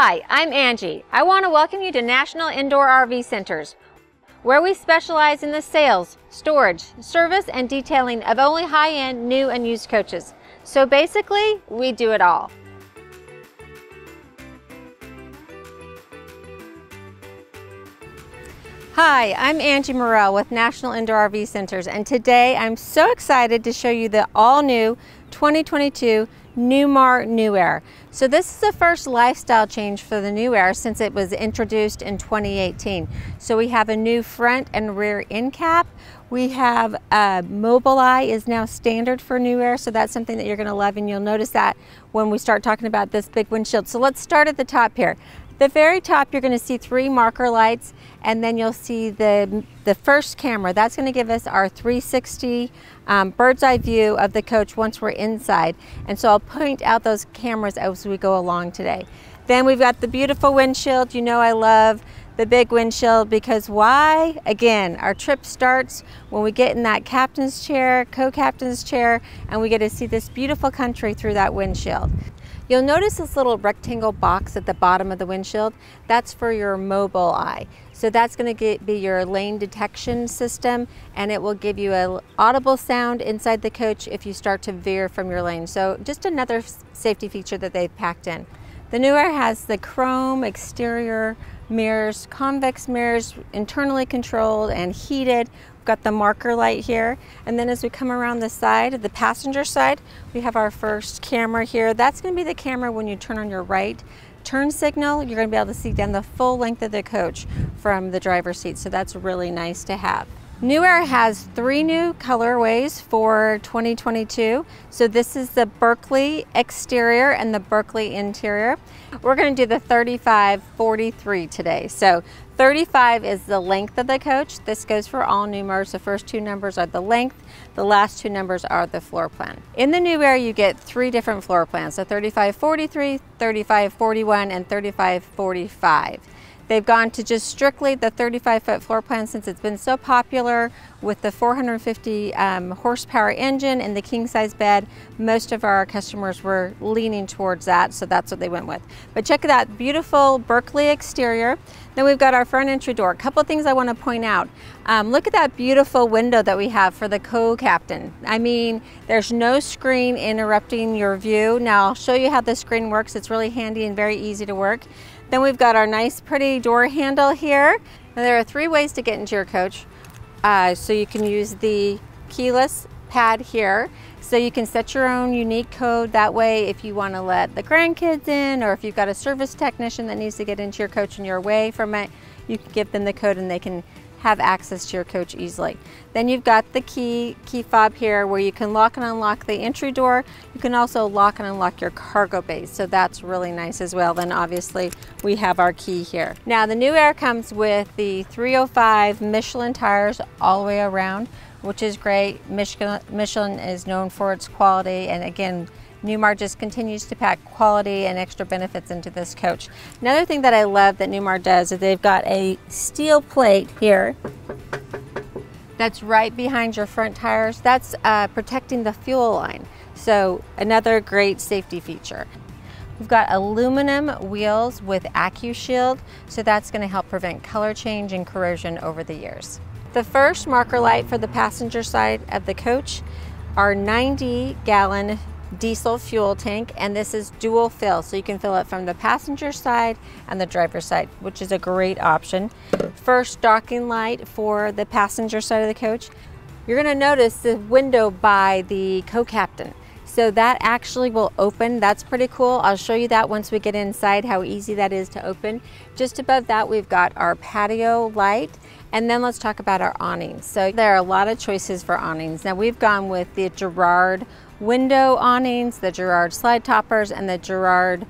Hi, I'm Angie. I want to welcome you to National Indoor RV Centers, where we specialize in the sales, storage, service, and detailing of only high-end new and used coaches. So basically, we do it all. Hi, I'm Angie Morrell with National Indoor RV Centers, and today I'm so excited to show you the all-new 2022 Newmar New Aire. So this is the first lifestyle change for the New Aire since it was introduced in 2018. So we have a new front and rear end cap. We have Mobileye is now standard for New Aire, so that's something that you're going to love, and you'll notice that when we start talking about this big windshield. So let's start at the top here. The very top, you're going to see 3 marker lights, and then you'll see the first camera. That's going to give us our 360 bird's eye view of the coach once we're inside. And so I'll point out those cameras as we go along today. Then we've got the beautiful windshield. You know I love the big windshield because why? Again, our trip starts when we get in that captain's chair, co-captain's chair, and we get to see this beautiful country through that windshield. You'll notice this little rectangle box at the bottom of the windshield. That's for your Mobileye. So that's going to be your lane detection system, and it will give you an audible sound inside the coach if you start to veer from your lane. So just another safety feature that they've packed in. The New Aire has the chrome exterior mirrors, convex mirrors, internally controlled and heated. We've got the marker light here, and then as we come around the side, the passenger side, we have our first camera here. That's going to be the camera when you turn on your right turn signal. You're going to be able to see down the full length of the coach from the driver's seat, so that's really nice to have. New Aire has 3 new colorways for 2022. So this is the Berkeley exterior and the Berkeley interior. We're going to do the 35-43 today. So 35 is the length of the coach. This goes for all Newmars. The first 2 numbers are the length. The last 2 numbers are the floor plan. In the New Aire, you get 3 different floor plans. So 35-43, 35-41, and 35-45. They've gone to just strictly the 35-foot floor plan since it's been so popular with the 450 horsepower engine and the king size bed. Most of our customers were leaning towards that, so that's what they went with. But check that beautiful Berkeley exterior. Then we've got our front entry door. A couple of things I want to point out. Look at that beautiful window that we have for the co-captain. I mean, there's no screen interrupting your view. Now I'll show you how the screen works. It's really handy and very easy to work. Then we've got our nice pretty door handle here. And there are 3 ways to get into your coach. So you can use the keyless pad here. So you can set your own unique code. That way, if you want to let the grandkids in, or if you've got a service technician that needs to get into your coach and you're away from it, you can give them the code and they can have access to your coach easily. Then you've got the key fob here where you can lock and unlock the entry door. You can also lock and unlock your cargo base, so that's really nice as well. Then obviously we have our key here. Now the New Aire comes with the 305 Michelin tires all the way around, which is great. Michelin is known for its quality, and again, Newmar just continues to pack quality and extra benefits into this coach. Another thing that I love that Newmar does is they've got a steel plate here that's right behind your front tires. That's protecting the fuel line. So another great safety feature. We've got aluminum wheels with AccuShield, so that's going to help prevent color change and corrosion over the years. The first marker light for the passenger side of the coach are 90-gallon diesel fuel tank, and this is dual fill, so you can fill it from the passenger side and the driver's side, which is a great option. First docking light for the passenger side of the coach. You're going to notice the window by the co-captain. So that actually will open. That's pretty cool. I'll show you that once we get inside, how easy that is to open. Just above that, we've got our patio light. And then let's talk about our awnings. So there are a lot of choices for awnings. Now we've gone with the Girard window awnings, the Girard slide toppers, and the Girard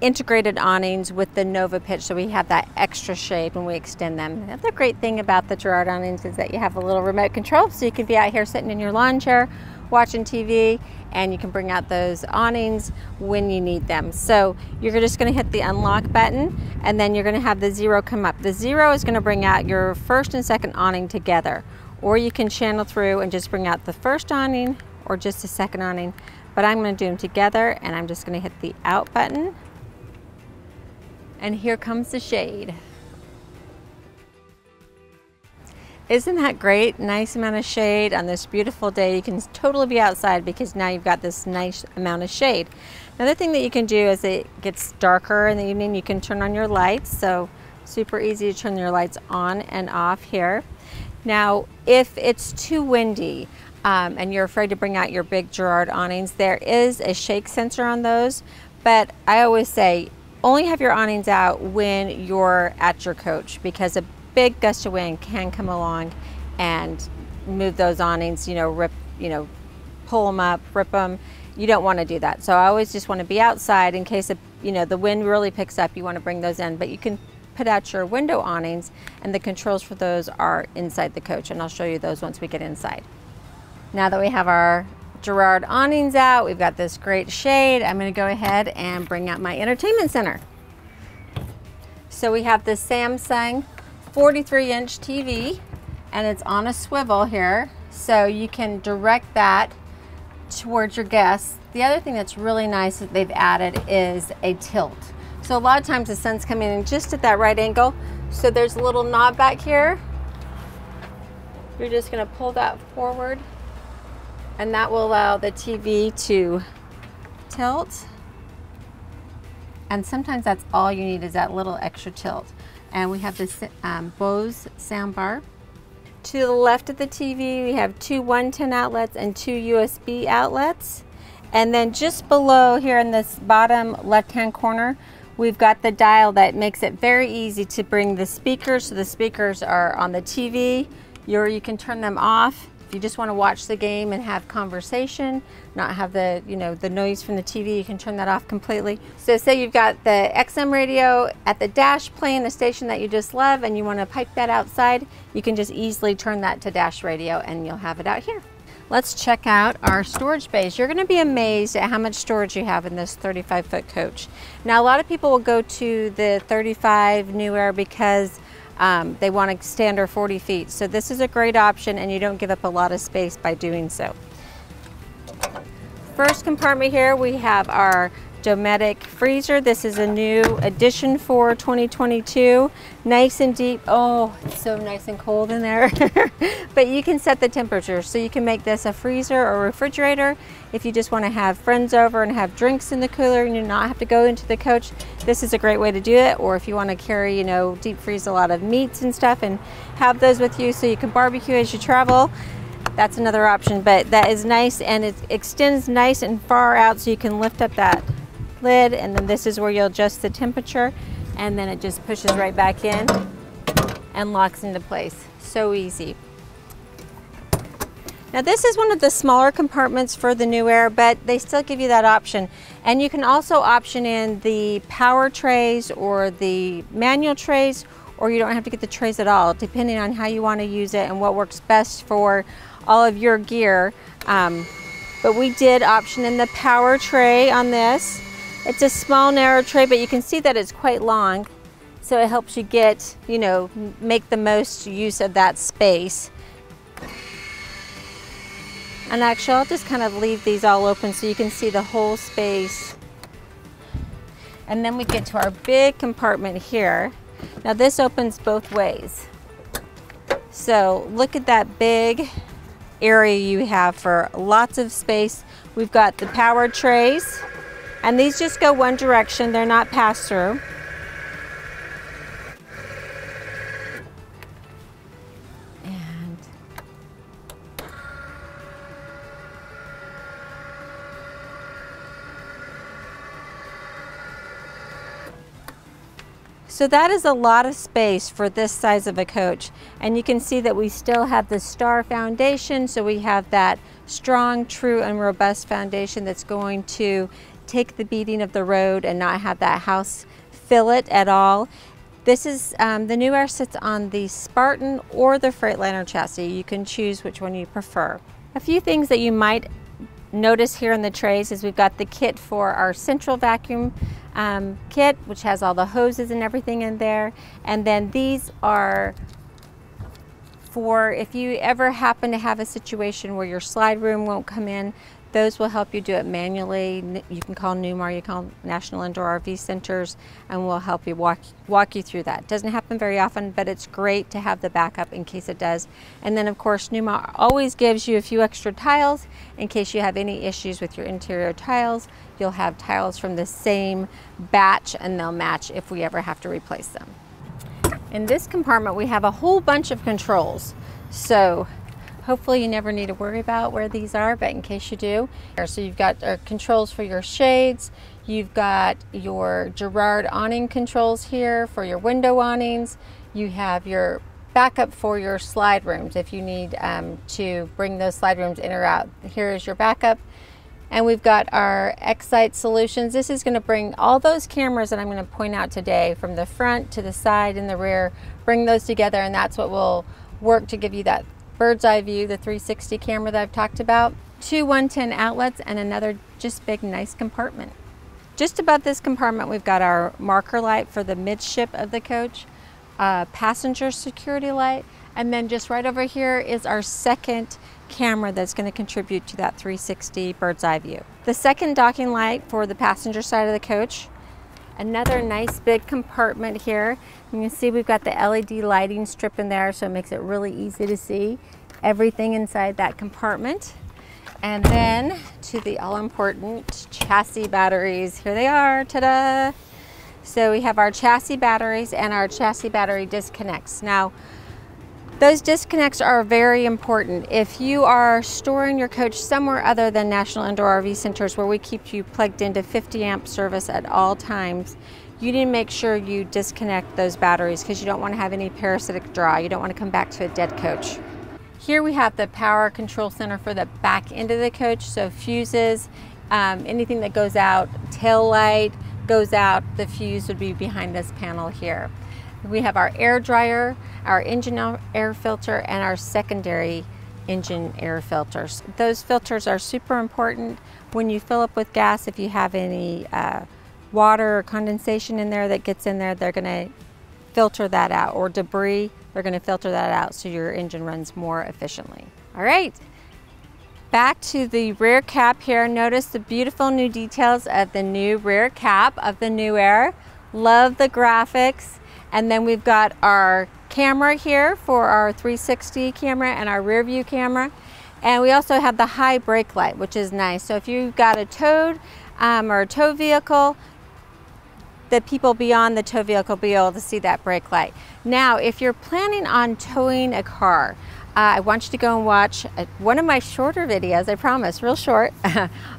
integrated awnings with the Nova pitch, so we have that extra shade when we extend them. The other great thing about the Girard awnings is that you have a little remote control, so you can be out here sitting in your lawn chair watching TV, and you can bring out those awnings when you need them. So you're just going to hit the unlock button, and then you're going to have the 0 come up. The 0 is going to bring out your first and second awning together, or you can channel through and just bring out the first awning or just a second awning, but I'm going to do them together, and I'm just going to hit the out button. And here comes the shade. Isn't that great? Nice amount of shade on this beautiful day. You can totally be outside because now you've got this nice amount of shade. Another thing that you can do as it gets darker in the evening, you can turn on your lights. So super easy to turn your lights on and off here. Now, if it's too windy and you're afraid to bring out your big Girard awnings, there is a shake sensor on those. But I always say, only have your awnings out when you're at your coach, because a big gust of wind can come along and move those awnings, rip, pull them up, rip them. You don't want to do that. So I always just want to be outside in case the wind really picks up. You want to bring those in, but you can put out your window awnings, and the controls for those are inside the coach, and I'll show you those once we get inside. Now that we have our Girard awnings out, we've got this great shade. I'm going to go ahead and bring out my entertainment center. So we have this Samsung 43-inch TV, and it's on a swivel here, so you can direct that towards your guests. The other thing that's really nice that they've added is a tilt. So a lot of times the sun's coming in just at that right angle, so there's a little knob back here. You're just going to pull that forward, and that will allow the TV to tilt. And sometimes that's all you need, is that little extra tilt. And we have this Bose soundbar. To the left of the TV, we have two 110 outlets and two USB outlets. And then just below here in this bottom left-hand corner, we've got the dial that makes it very easy to bring the speakers. So the speakers are on the TV, you can turn them off. If you just want to watch the game and have conversation, not have the, the noise from the TV, you can turn that off completely. So say you've got the XM radio at the dash playing the station that you just love, and you want to pipe that outside, you can just easily turn that to dash radio and you'll have it out here. Let's check out our storage space. You're going to be amazed at how much storage you have in this 35-foot coach. Now, a lot of people will go to the 35 New Aire because they want to stay under 40 feet. So this is a great option, and you don't give up a lot of space by doing so. First compartment here, we have our Dometic freezer. This is a new addition for 2022. Nice and deep. Oh, it's so nice and cold in there. But you can set the temperature, so you can make this a freezer or refrigerator. If you just want to have friends over and have drinks in the cooler and you not have to go into the coach, this is a great way to do it. Or if you want to carry, deep freeze a lot of meats and stuff and have those with you so you can barbecue as you travel, that's another option. But that is nice, and it extends nice and far out, so you can lift up that lid, and then this is where you'll adjust the temperature, and then it just pushes right back in and locks into place. So easy. Now this is one of the smaller compartments for the New Aire, but they still give you that option. And you can also option in the power trays or the manual trays, or you don't have to get the trays at all, depending on how you want to use it and what works best for all of your gear. But we did option in the power tray on this. It's a small, narrow tray, but you can see that it's quite long. So it helps you get, make the most use of that space. And actually, I'll just kind of leave these all open so you can see the whole space. And then we get to our big compartment here. Now this opens both ways. So look at that big area you have for lots of space. We've got the power trays, and these just go one direction. They're not pass-through. So that is a lot of space for this size of a coach. And you can see that we still have the star foundation. So we have that strong, true, and robust foundation that's going to take the beating of the road and not have that house fill it at all. This is, the New Aire sits on the Spartan or the Freightliner chassis. You can choose which one you prefer. A few things that you might notice here in the trays is we've got the kit for our central vacuum kit, which has all the hoses and everything in there. And then these are for if you ever happen to have a situation where your slide room won't come in, Those will help you do it manually. You can call Newmar, you call National Indoor RV Centers, and we'll help you walk you through that. It doesn't happen very often, but it's great to have the backup in case it does. And then of course, Newmar always gives you a few extra tiles in case you have any issues with your interior tiles. You'll have tiles from the same batch and they'll match if we ever have to replace them. In this compartment, we have a whole bunch of controls. So hopefully you never need to worry about where these are, but in case you do. So you've got controls for your shades. You've got your Girard awning controls here for your window awnings. You have your backup for your slide rooms if you need to bring those slide rooms in or out. Here is your backup. And we've got our Excite solutions. This is going to bring all those cameras that I'm going to point out today from the front to the side and the rear, bring those together, and that's what will work to give you that bird's eye view, the 360 camera that I've talked about. 2 110 outlets and another just big nice compartment. Just above this compartment we've got our marker light for the midship of the coach, passenger security light, and then just right over here is our second camera that's going to contribute to that 360 bird's eye view. The second docking light for the passenger side of the coach. Another nice big compartment here. You can see we've got the LED lighting strip in there, so it makes it really easy to see everything inside that compartment. And then to the all-important chassis batteries. Here they are, ta-da! So we have our chassis batteries and our chassis battery disconnects. Now, those disconnects are very important. If you are storing your coach somewhere other than National Indoor RV Centers, where we keep you plugged into 50 amp service at all times, you need to make sure you disconnect those batteries because you don't want to have any parasitic draw. You don't want to come back to a dead coach. Here we have the power control center for the back end of the coach, so fuses, anything that goes out, tail light goes out, the fuse would be behind this panel here. We have our air dryer, our engine air filter, and our secondary engine air filters. Those filters are super important when you fill up with gas. If you have any water or condensation in there that gets in there, they're going to filter that out, or debris, they're going to filter that out so your engine runs more efficiently. All right, back to the rear cap here. Notice the beautiful new details of the new rear cap of the New Aire. Love the graphics. And then we've got our camera here for our 360 camera and our rear view camera. And we also have the high brake light, which is nice. So if you've got a towed or a tow vehicle, the people beyond the tow vehicle will be able to see that brake light. Now, if you're planning on towing a car, I want you to go and watch one of my shorter videos, I promise, real short,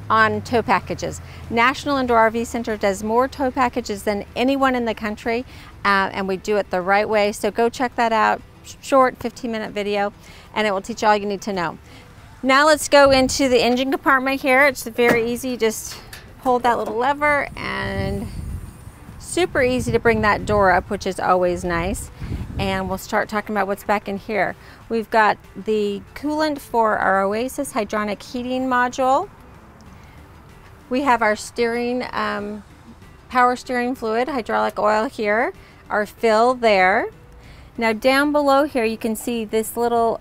on tow packages. National Indoor RV Center does more tow packages than anyone in the country, and we do it the right way. So go check that out, short 15-minute video, and it will teach you all you need to know. Now let's go into the engine compartment here. It's very easy, just pull that little lever and super easy to bring that door up, which is always nice. And we'll start talking about what's back in here. We've got the coolant for our Oasis hydronic heating module. We have our steering, power steering fluid, hydraulic oil here, our fill there. Now down below here you can see this little,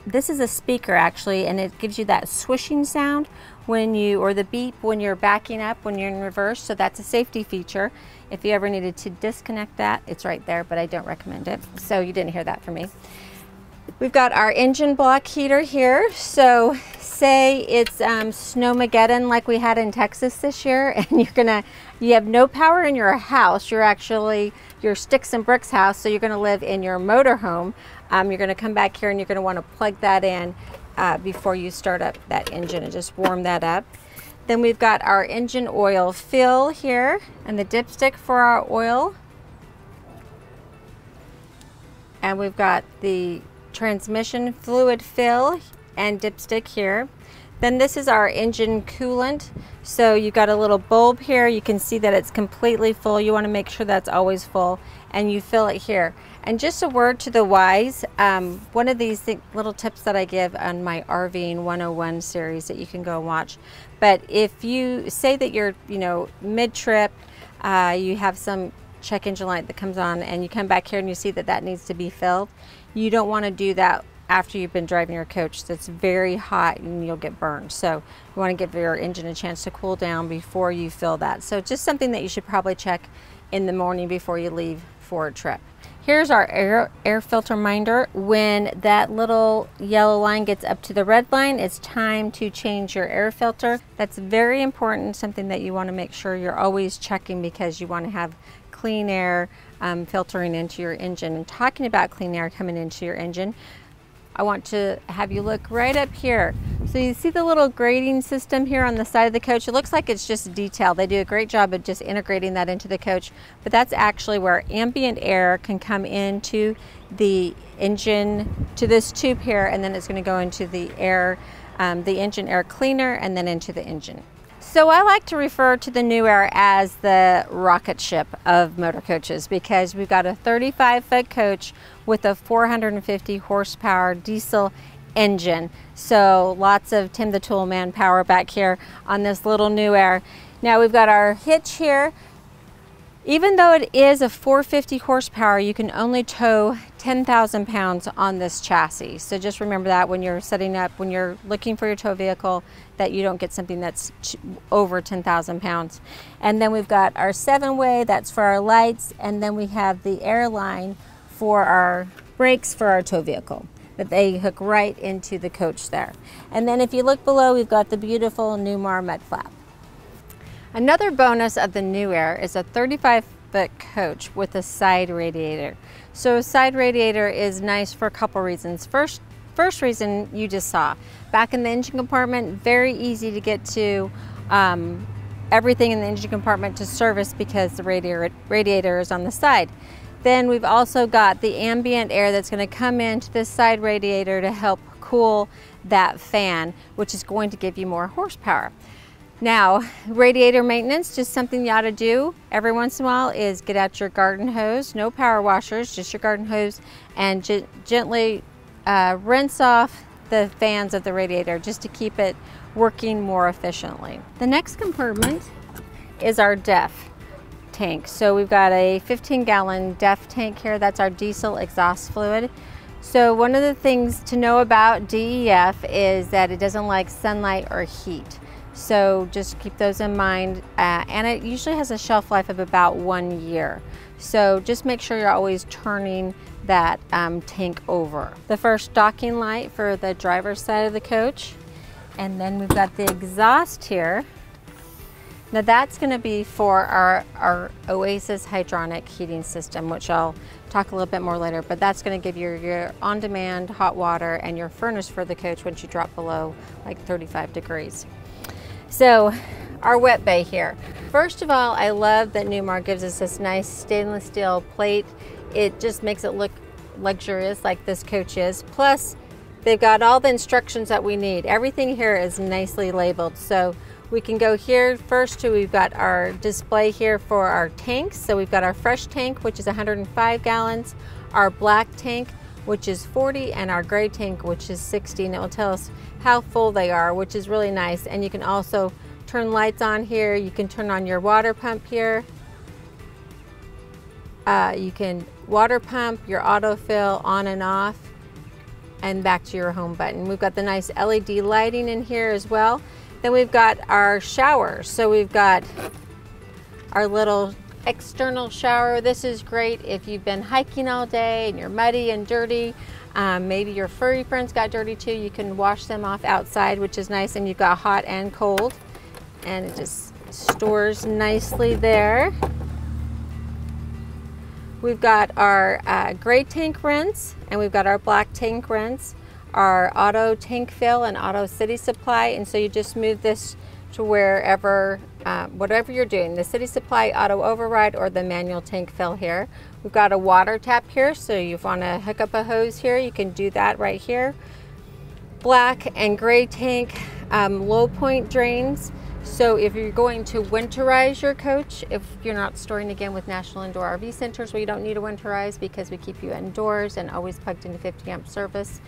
this is a speaker actually, and it gives you that swishing sound when you, or the beep when you're backing up, when you're in reverse, so that's a safety feature. If you ever needed to disconnect that, it's right there, but I don't recommend it, so you didn't hear that from me. We've got our engine block heater here, so say it's Snowmageddon like we had in Texas this year, and you have no power in your house, you're actually your sticks and bricks house, so you're gonna live in your motorhome. You're gonna come back here and you're gonna wanna plug that in before you start up that engine and just warm that up. Then we've got our engine oil fill here and the dipstick for our oil. And we've got the transmission fluid fill and dipstick here. Then this is our engine coolant. So you've got a little bulb here. You can see that it's completely full. You want to make sure that's always full, and you fill it here. And just a word to the wise, one of these little tips that I give on my RVing 101 series that you can go and watch. But if you say that you're, mid-trip, you have some check engine light that comes on and you come back here and you see that that needs to be filled, you don't want to do that after you've been driving your coach that's very hot and you'll get burned. So you want to give your engine a chance to cool down before you fill that. So just something that you should probably check in the morning before you leave for a trip. Here's our air filter minder. When that little yellow line gets up to the red line, it's time to change your air filter. That's very important, something that you want to make sure you're always checking, because you want to have clean air filtering into your engine. And talking about clean air coming into your engine, I want to have you look right up here. So you see the little grating system here on the side of the coach. It looks like it's just detail. They do a great job of just integrating that into the coach, but that's actually where ambient air can come into the engine, to this tube here, and then it's going to go into the air, the engine air cleaner, and then into the engine. So I like to refer to the New Aire as the rocket ship of motor coaches, because we've got a 35-foot coach with a 450 horsepower diesel engine. So lots of Tim the Tool Man power back here on this little New Aire. Now we've got our hitch here. Even though it is a 450 horsepower, you can only tow 10,000 pounds on this chassis. So just remember that when you're setting up, when you're looking for your tow vehicle, that you don't get something that's over 10,000 pounds. And then we've got our 7-way, that's for our lights. And then we have the air line for our brakes for our tow vehicle, that they hook right into the coach there. And then if you look below, we've got the beautiful Newmar mud flap. Another bonus of the New Aire is a 35-foot coach with a side radiator. So a side radiator is nice for a couple reasons. First reason you just saw. Back in the engine compartment, very easy to get to everything in the engine compartment to service because the radiator is on the side. Then we've also got the ambient air that's going to come into this side radiator to help cool that fan, which is going to give you more horsepower. Now, radiator maintenance, just something you ought to do every once in a while, is get out your garden hose, no power washers, just your garden hose, and gently rinse off the fans of the radiator just to keep it working more efficiently. The next compartment is our DEF tank. So we've got a 15-gallon DEF tank here. That's our diesel exhaust fluid. So one of the things to know about DEF is that it doesn't like sunlight or heat. So just keep those in mind, and it usually has a shelf life of about 1 year. So just make sure you're always turning that tank over. The first docking light for the driver's side of the coach, and then we've got the exhaust here. Now that's going to be for our Oasis hydronic heating system, which I'll talk a little bit more later, but that's going to give you your on-demand hot water and your furnace for the coach once you drop below like 35 degrees. So our wet bay here. First of all, I love that Newmar gives us this nice stainless steel plate. It just makes it look luxurious like this coach is. Plus, they've got all the instructions that we need. Everything here is nicely labeled. So we can go here first to, we've got our display here for our tanks. So we've got our fresh tank, which is 105 gallons, our black tank, which is 40, and our gray tank, which is 60, and it will tell us how full they are, which is really nice. And you can also turn lights on here. You can turn on your water pump here. You can water pump, your autofill on and off, and back to your home button. We've got the nice LED lighting in here as well. Then we've got our showers. So we've got our little external shower. This is great if you've been hiking all day and you're muddy and dirty. Maybe your furry friends got dirty too. You can wash them off outside, which is nice, and you've got hot and cold, and it just stores nicely there. We've got our gray tank rinse, and we've got our black tank rinse, our auto tank fill and auto city supply, and so you just move this to wherever, whatever you're doing, the city supply, auto override, or the manual tank fill here. We've got a water tap here, so you want to hook up a hose here, you can do that right here. Black and gray tank low point drains. So if you're going to winterize your coach, if you're not storing again with National Indoor RV Centers where you don't need to winterize because we keep you indoors and always plugged into 50 amp service,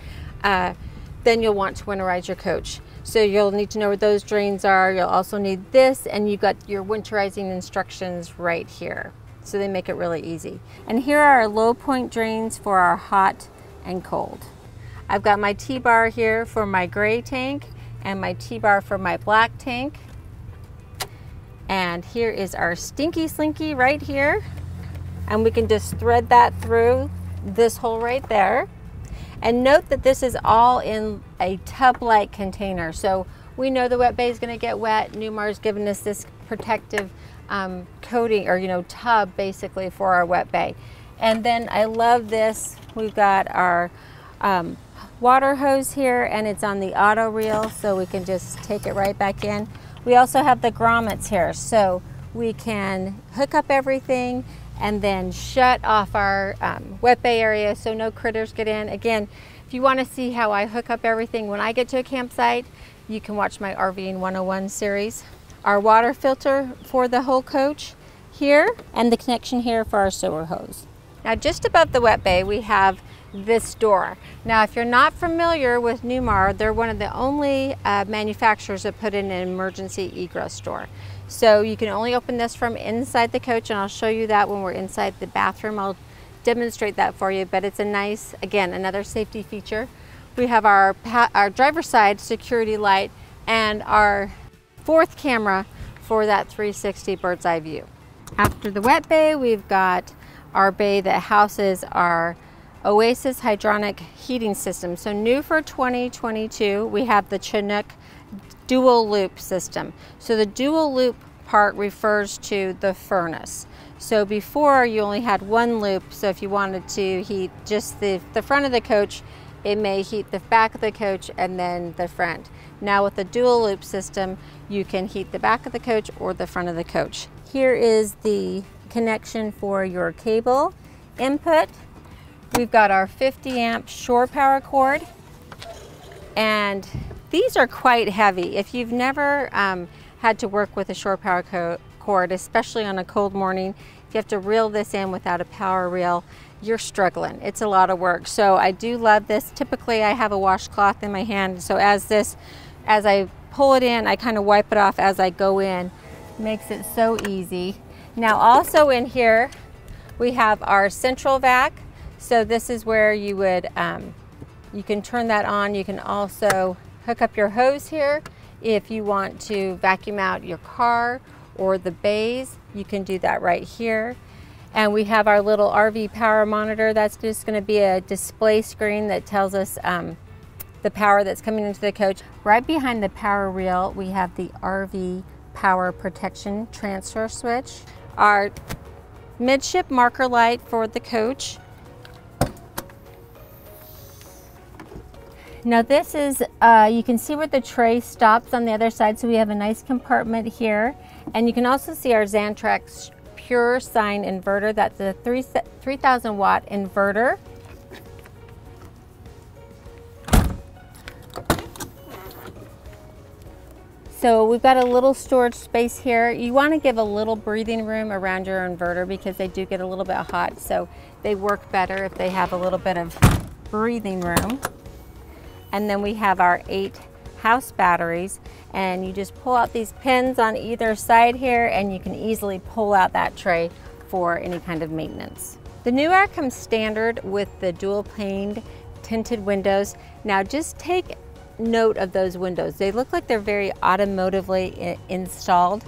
then you'll want to winterize your coach. So you'll need to know where those drains are. You'll also need this, and you've got your winterizing instructions right here. So they make it really easy. And here are our low point drains for our hot and cold. I've got my T-bar here for my gray tank and my T-bar for my black tank. And here is our stinky slinky right here. And we can just thread that through this hole right there. And note that this is all in a tub-like container. So we know the wet bay is going to get wet. Newmar's given us this protective coating, or tub basically for our wet bay. And then I love this. We've got our water hose here, and it's on the auto reel, so we can just take it right back in. We also have the grommets here, so we can hook up everything and then shut off our wet bay area so no critters get in. Again, if you want to see how I hook up everything when I get to a campsite, you can watch my RVing 101 series. Our water filter for the whole coach here, and the connection here for our sewer hose. Now just above the wet bay we have this door. Now if you're not familiar with Newmar, they're one of the only manufacturers that put in an emergency egress door. So you can only open this from inside the coach, and I'll show you that when we're inside the bathroom. I'll demonstrate that for you, but it's a nice, again, another safety feature. We have our driver's side security light and our fourth camera for that 360 bird's eye view. After the wet bay, we've got our bay that houses our Oasis hydronic heating system. So new for 2022, we have the Chinook dual loop system. So the dual loop part refers to the furnace. So before you only had one loop, so if you wanted to heat just the front of the coach, it may heat the back of the coach and then the front. Now with the dual loop system, you can heat the back of the coach or the front of the coach. Here is the connection for your cable input. We've got our 50 amp shore power cord, and these are quite heavy. If you've never had to work with a shore power cord, especially on a cold morning, if you have to reel this in without a power reel, you're struggling. It's a lot of work. So I do love this. Typically I have a washcloth in my hand, so as I pull it in, I kind of wipe it off as I go in. Makes it so easy. Now also in here we have our central vac. So this is where you would you can turn that on. You can also hook up your hose here if you want to vacuum out your car or the bays. You can do that right here. And we have our little RV power monitor. That's just going to be a display screen that tells us the power that's coming into the coach. Right behind the power reel, we have the RV power protection transfer switch. Our midship marker light for the coach. Now this is, you can see where the tray stops on the other side, so we have a nice compartment here. And you can also see our Xantrex Pure Sine inverter. That's a 3000 watt inverter. So we've got a little storage space here. You want to give a little breathing room around your inverter because they do get a little bit hot, so they work better if they have a little bit of breathing room. And then we have our 8 house batteries, and you just pull out these pins on either side here and you can easily pull out that tray for any kind of maintenance. The New Aire comes standard with the dual paned tinted windows. Now just take note of those windows. They look like they're very automotively installed.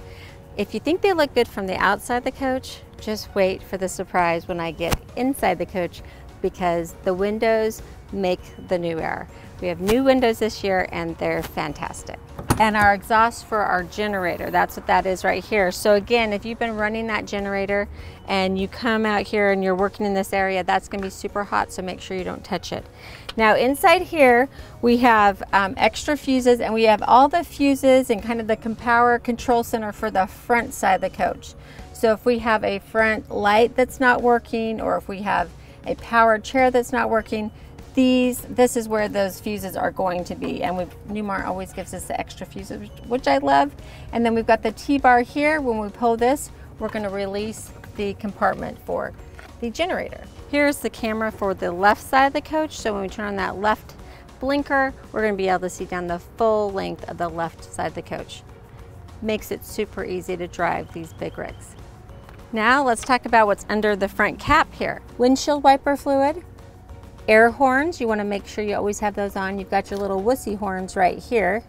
If you think they look good from the outside of the coach, just wait for the surprise when I get inside the coach, because the windows make the New Aire. We have new windows this year and they're fantastic. And our exhaust for our generator, that's what that is right here. So again, if you've been running that generator and you come out here and you're working in this area, that's gonna be super hot, so make sure you don't touch it. Now inside here, we have extra fuses, and we have all the fuses and kind of the power control center for the front side of the coach. So if we have a front light that's not working, or if we have a powered chair that's not working, this is where those fuses are going to be. And Newmar always gives us the extra fuses, which I love. And then we've got the T-bar here. When we pull this, we're going to release the compartment for the generator. Here's the camera for the left side of the coach. So when we turn on that left blinker, we're going to be able to see down the full length of the left side of the coach. Makes it super easy to drive these big rigs. Now let's talk about what's under the front cap here. Windshield wiper fluid, air horns. You want to make sure you always have those on. You've got your little wussy horns right here.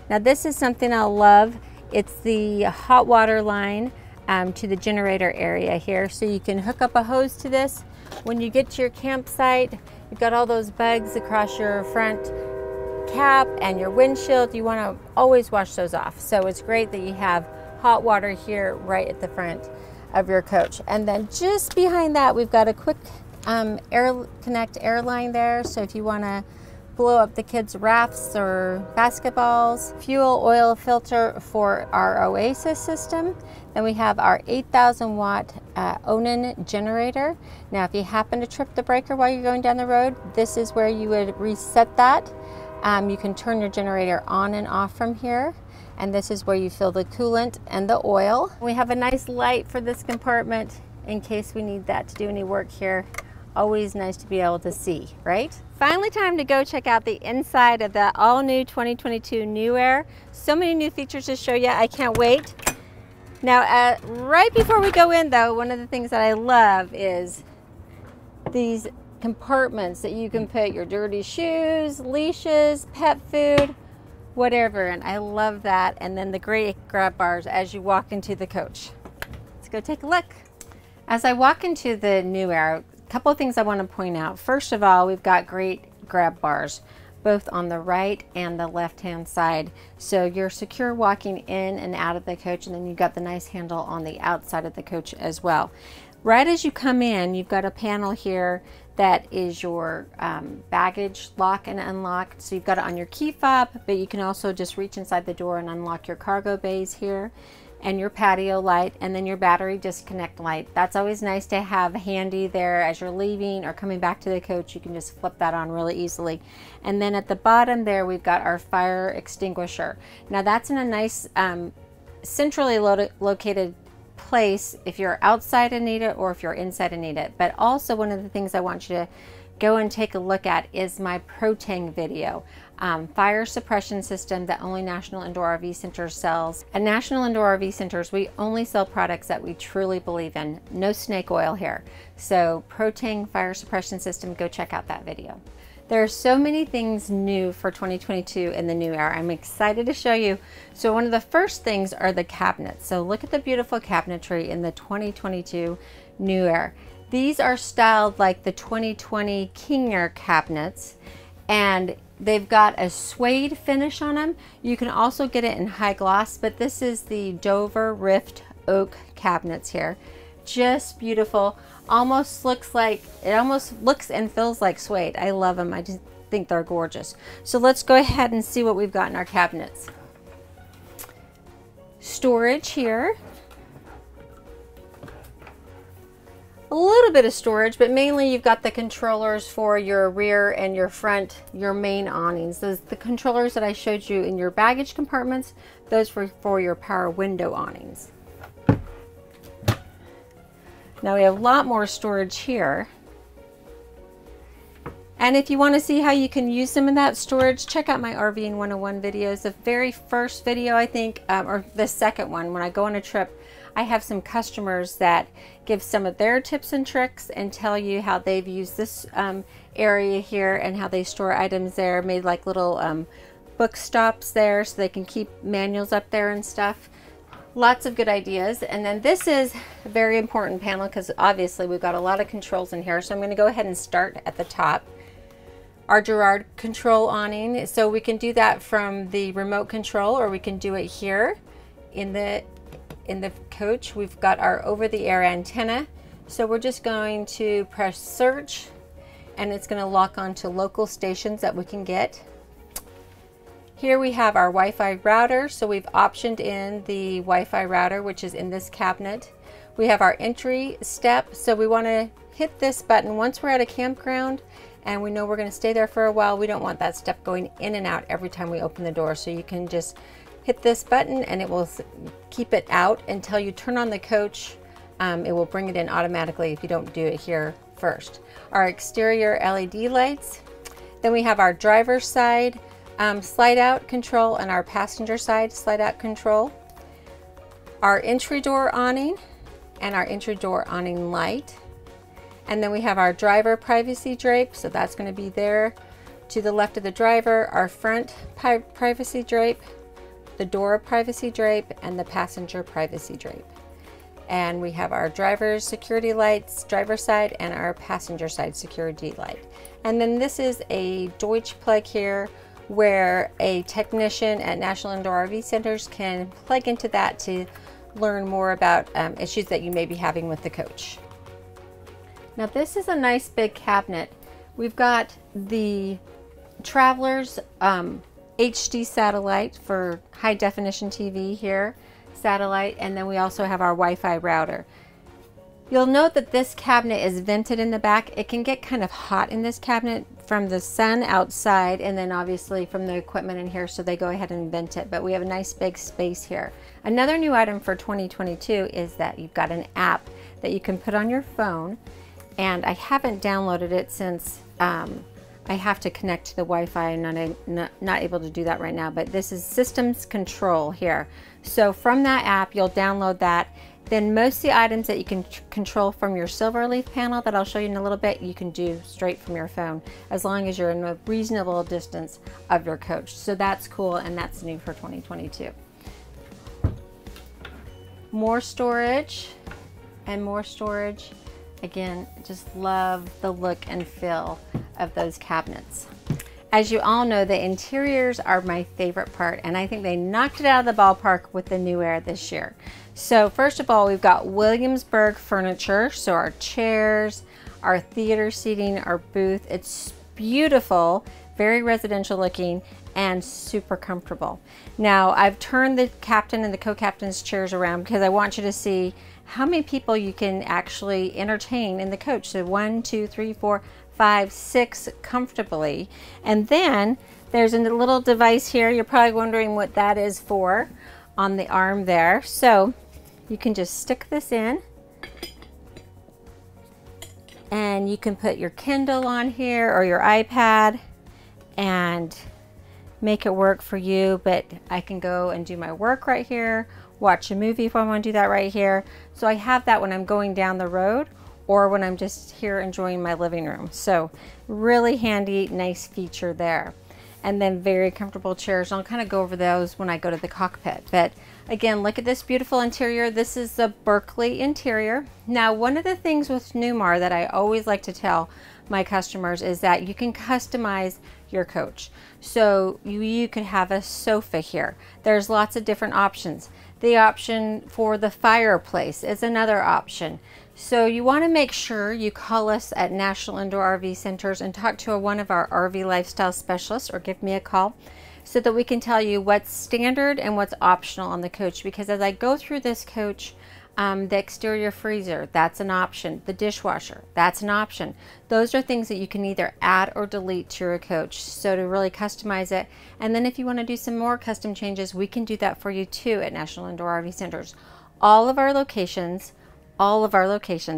Now this is something I love. It's the hot water line to the generator area here. So you can hook up a hose to this. When you get to your campsite, you've got all those bugs across your front cap and your windshield. You want to always wash those off. So it's great that you have hot water here right at the front of your coach. And then just behind that, we've got a quick air line there. So if you want to blow up the kids' rafts or basketballs, fuel oil filter for our Oasis system. Then we have our 8,000 watt Awning generator. Now if you happen to trip the breaker while you're going down the road, this is where you would reset that. You can turn your generator on and off from here. And this is where you fill the coolant and the oil. We have a nice light for this compartment in case we need that to do any work here. Always nice to be able to see, right? Finally, time to go check out the inside of the all-new 2022 New Aire. So many new features to show you. I can't wait. Now, right before we go in, though, one of the things that I love is these compartments that you can put your dirty shoes, leashes, pet food, whatever. And I love that. And then the great grab bars as you walk into the coach. Let's go take a look. As I walk into the New Aire, couple of things I want to point out. First of all, we've got great grab bars both on the right and the left hand side, so you're secure walking in and out of the coach. And then you've got the nice handle on the outside of the coach as well. Right as you come in, you've got a panel here that is your baggage lock and unlock. So you've got it on your key fob, but you can also just reach inside the door and unlock your cargo bays here, and your patio light, and then your battery disconnect light. That's always nice to have handy there as you're leaving or coming back to the coach. You can just flip that on really easily. And then at the bottom there, we've got our fire extinguisher. Now that's in a nice centrally located place if you're outside and need it, or if you're inside and need it. But also, one of the things I want you to go and take a look at is my ProTang video. Fire suppression system that only National Indoor RV Centers sells. At National Indoor RV Centers, we only sell products that we truly believe in. No snake oil here. So ProTang fire suppression system, go check out that video. There are so many things new for 2022 in the New Aire. I'm excited to show you. So one of the first things are the cabinets. So look at the beautiful cabinetry in the 2022 New Aire. These are styled like the 2020 King Air cabinets, and they've got a suede finish on them. You can also get it in high gloss, but this is the Dover Rift Oak cabinets here. Just beautiful. Almost looks like, it almost looks and feels like suede. I love them. I just think they're gorgeous. So let's go ahead and see what we've got in our cabinets. Storage here. A little bit of storage, but mainly you've got the controllers for your rear and your front, your main awnings. Those the controllers that I showed you in your baggage compartments, those for your power window awnings. Now we have a lot more storage here. And if you want to see how you can use some of that storage, check out my RVing 101 videos. The very first video, I think, or the second one, when I go on a trip, I have some customers that give some of their tips and tricks and tell you how they've used this area here and how they store items there, made like little book stops there so they can keep manuals up there and stuff. Lots of good ideas. And then this is a very important panel because obviously we've got a lot of controls in here. So I'm going to go ahead and start at the top. Our Girard control awning. So we can do that from the remote control, or we can do it here in the coach. We've got our over-the-air antenna. So we're just going to press search, and it's going to lock onto local stations that we can get. Here we have our Wi-Fi router. So we've optioned in the Wi-Fi router, which is in this cabinet. We have our entry step. So we want to hit this button once we're at a campground and we know we're going to stay there for a while. We don't want that step going in and out every time we open the door. So you can just hit this button and it will keep it out until you turn on the coach. It will bring it in automatically if you don't do it here first. Our exterior LED lights. Then we have our driver's side slide out control and our passenger side slide out control. Our entry door awning and our entry door awning light. And then we have our driver privacy drape, so that's going to be there to the left of the driver, our front privacy drape, the door privacy drape, and the passenger privacy drape. And we have our driver's security lights, driver side, and our passenger side security light. And then this is a Deutsch plug here where a technician at National Indoor RV Centers can plug into that to learn more about issues that you may be having with the coach. Now this is a nice big cabinet. We've got the Travelers HD satellite for high definition TV here, satellite, and then we also have our Wi-Fi router. You'll note that this cabinet is vented in the back. It can get kind of hot in this cabinet from the sun outside and then obviously from the equipment in here, so they go ahead and vent it, but we have a nice big space here. Another new item for 2022 is that you've got an app that you can put on your phone, and I haven't downloaded it since I have to connect to the Wi-Fi. I'm not able to do that right now, but this is Systems Control here. So from that app, you'll download that. Then most of the items that you can control from your Silverleaf panel that I'll show you in a little bit, you can do straight from your phone, as long as you're in a reasonable distance of your coach. So that's cool, and that's new for 2022. More storage and more storage. Again, just love the look and feel of those cabinets. As you all know, the interiors are my favorite part, and I think they knocked it out of the ballpark with the New Aire this year. So first of all, we've got Williamsburg furniture, so our chairs, our theater seating, our booth. It's beautiful, very residential looking, and super comfortable. Now, I've turned the captain and the co-captain's chairs around because I want you to see how many people you can actually entertain in the coach. So 1, 2, 3, 4, 5, 6 comfortably. And then there's a little device here. You're probably wondering what that is for on the arm there. So you can just stick this in, and you can put your Kindle on here or your iPad and make it work for you. But I can go and do my work right here, watch a movie if I want to do that right here. So I have that when I'm going down the road or when I'm just here enjoying my living room. So really handy, nice feature there. And then very comfortable chairs. I'll kind of go over those when I go to the cockpit. But again, look at this beautiful interior. This is the Berkeley interior. Now, one of the things with Newmar that I always like to tell my customers is that you can customize your coach. So you could have a sofa here. There's lots of different options. The option for the fireplace is another option. So you want to make sure you call us at National Indoor RV Centers and talk to one of our RV lifestyle specialists, or give me a call so that we can tell you what's standard and what's optional on the coach. Because as I go through this coach, the exterior freezer, that's an option. The dishwasher, that's an option. Those are things that you can either add or delete to your coach, so to really customize it. And then if you want to do some more custom changes, we can do that for you too at National Indoor RV Centers. All of our locations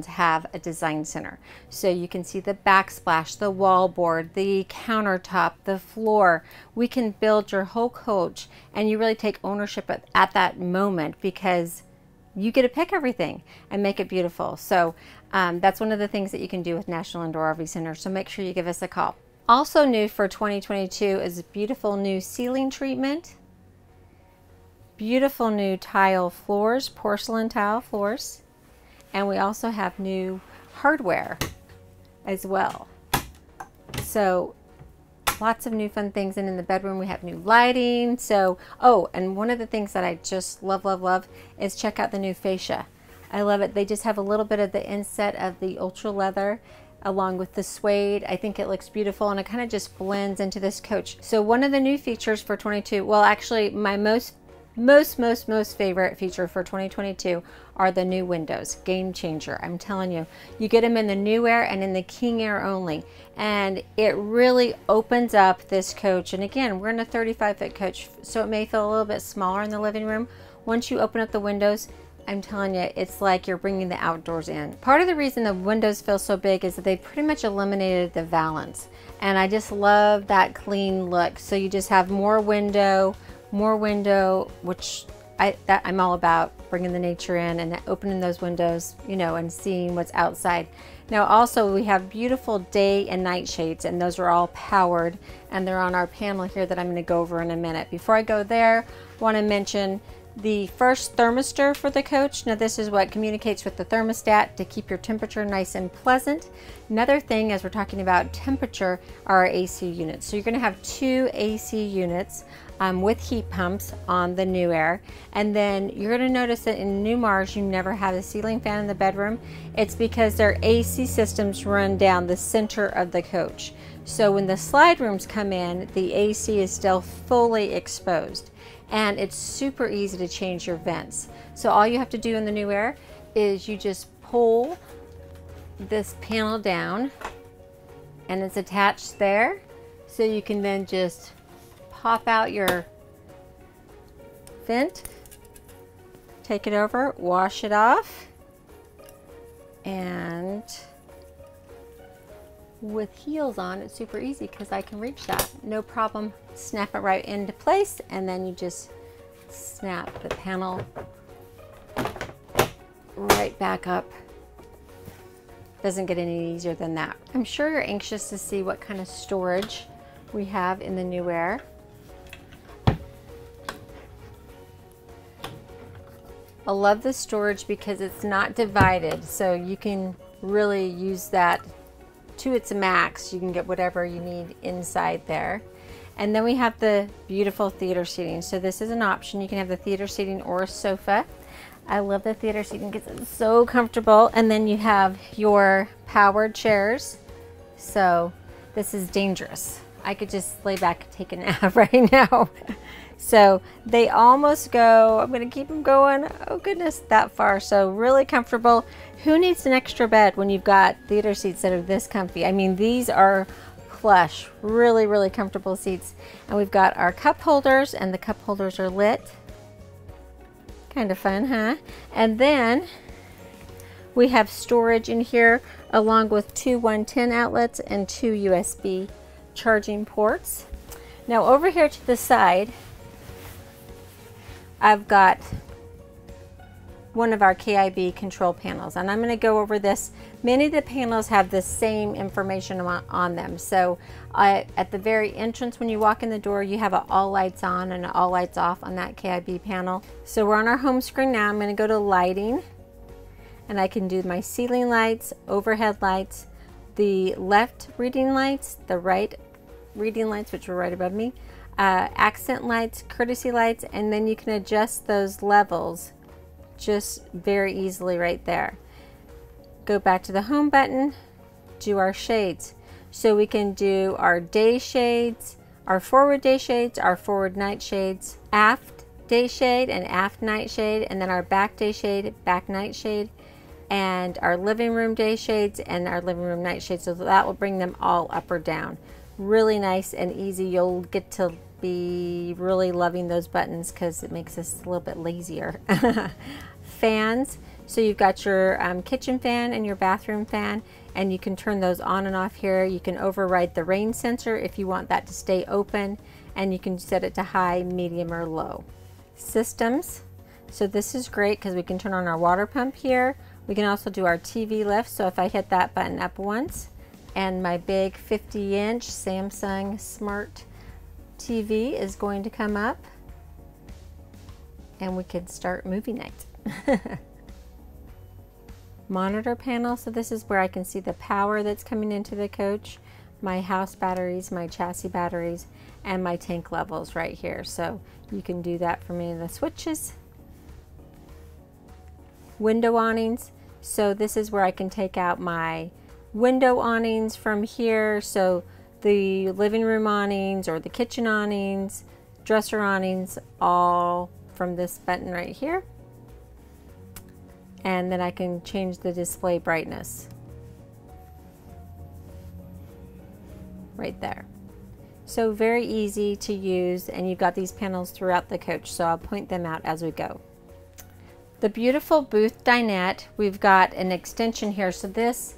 have a design center. So you can see the backsplash, the wallboard, the countertop, the floor. We can build your whole coach, and you really take ownership at that moment, because you get to pick everything and make it beautiful. So that's one of the things that you can do with National Indoor RV Center. So make sure you give us a call. Also new for 2022 is beautiful new ceiling treatment, beautiful new tile floors, porcelain tile floors, and we also have new hardware as well. So lots of new fun things. And in the bedroom we have new lighting. So, oh, and one of the things that I just love is check out the new fascia. I love it. They just have a little bit of the inset of the ultra leather along with the suede. I think it looks beautiful, and it kind of just blends into this coach. So one of the new features for 22, well, actually my most favorite feature for 2022 are the new windows. Game changer. I'm telling you, you get them in the New Aire and in the King Aire only, and it really opens up this coach. And again, we're in a 35-foot coach, so it may feel a little bit smaller in the living room. Once you open up the windows, I'm telling you, it's like you're bringing the outdoors in. Part of the reason the windows feel so big is that they pretty much eliminated the valance, and I just love that clean look. So you just have more window, which I'm all about, bringing the nature in and opening those windows, you know, and seeing what's outside. Now also we have beautiful day and night shades, and those are all powered, and they're on our panel here that I'm going to go over in a minute. Before I go there, I want to mention the first thermistor for the coach. Now this is what communicates with the thermostat to keep your temperature nice and pleasant. Another thing, as we're talking about temperature, are our AC units. So you're going to have 2 AC units with heat pumps on the New Aire. And then you're going to notice that in Newmar's you never have a ceiling fan in the bedroom. It's because their AC systems run down the center of the coach. So when the slide rooms come in, the AC is still fully exposed. And it's super easy to change your vents. So all you have to do in the New Aire is you just pull this panel down, and it's attached there. So you can then just pop out your vent, take it over, wash it off, and with heels on, it's super easy because I can reach that. No problem. Snap it right into place, and then you just snap the panel right back up. Doesn't get any easier than that. I'm sure you're anxious to see what kind of storage we have in the New Aire. I love the storage because it's not divided, so you can really use that to its max. You can get whatever you need inside there. And then we have the beautiful theater seating. So this is an option. You can have the theater seating or a sofa. I love the theater seating because it's so comfortable. And then you have your powered chairs. So this is dangerous. I could just lay back and take a nap right now. So they almost go, I'm gonna keep them going, oh goodness, that far. So really comfortable. Who needs an extra bed when you've got theater seats that are this comfy? I mean, these are plush, really, really comfortable seats. And we've got our cup holders, and the cup holders are lit. Kind of fun, huh? And then we have storage in here along with 2 110 outlets and 2 USB charging ports. Now over here to the side, I've got one of our KIB control panels, and I'm going to go over this. Many of the panels have the same information on them. So at the very entrance when you walk in the door, you have an all lights on and an all lights off on that KIB panel. So we're on our home screen now. I'm going to go to lighting, and I can do my ceiling lights, overhead lights, the left reading lights, the right reading lights, which are right above me, accent lights, courtesy lights, and then you can adjust those levels just very easily right there. Go back to the home button, do our shades. So we can do our day shades, our forward day shades, our forward night shades, aft day shade and aft night shade, and then our back day shade, back night shade, and our living room day shades and our living room night shades. So that will bring them all up or down. Really nice and easy. You'll get to be really loving those buttons because it makes us a little bit lazier. Fans. So you've got your kitchen fan and your bathroom fan, and you can turn those on and off here. You can override the rain sensor if you want that to stay open, and you can set it to high, medium, or low. Systems. So this is great because we can turn on our water pump here. We can also do our TV lift. So if I hit that button up once, and my big 50-inch Samsung Smart TV is going to come up, and we could start movie night. Monitor panel. So this is where I can see the power that's coming into the coach, my house batteries, my chassis batteries, and my tank levels right here. So you can do that from any of the switches. Window awnings. So this is where I can take out my window awnings from here. So the living room awnings or the kitchen awnings, dresser awnings, all from this button right here. And then I can change the display brightness right there. So very easy to use, and you've got these panels throughout the coach, so I'll point them out as we go. The beautiful booth dinette, we've got an extension here, so this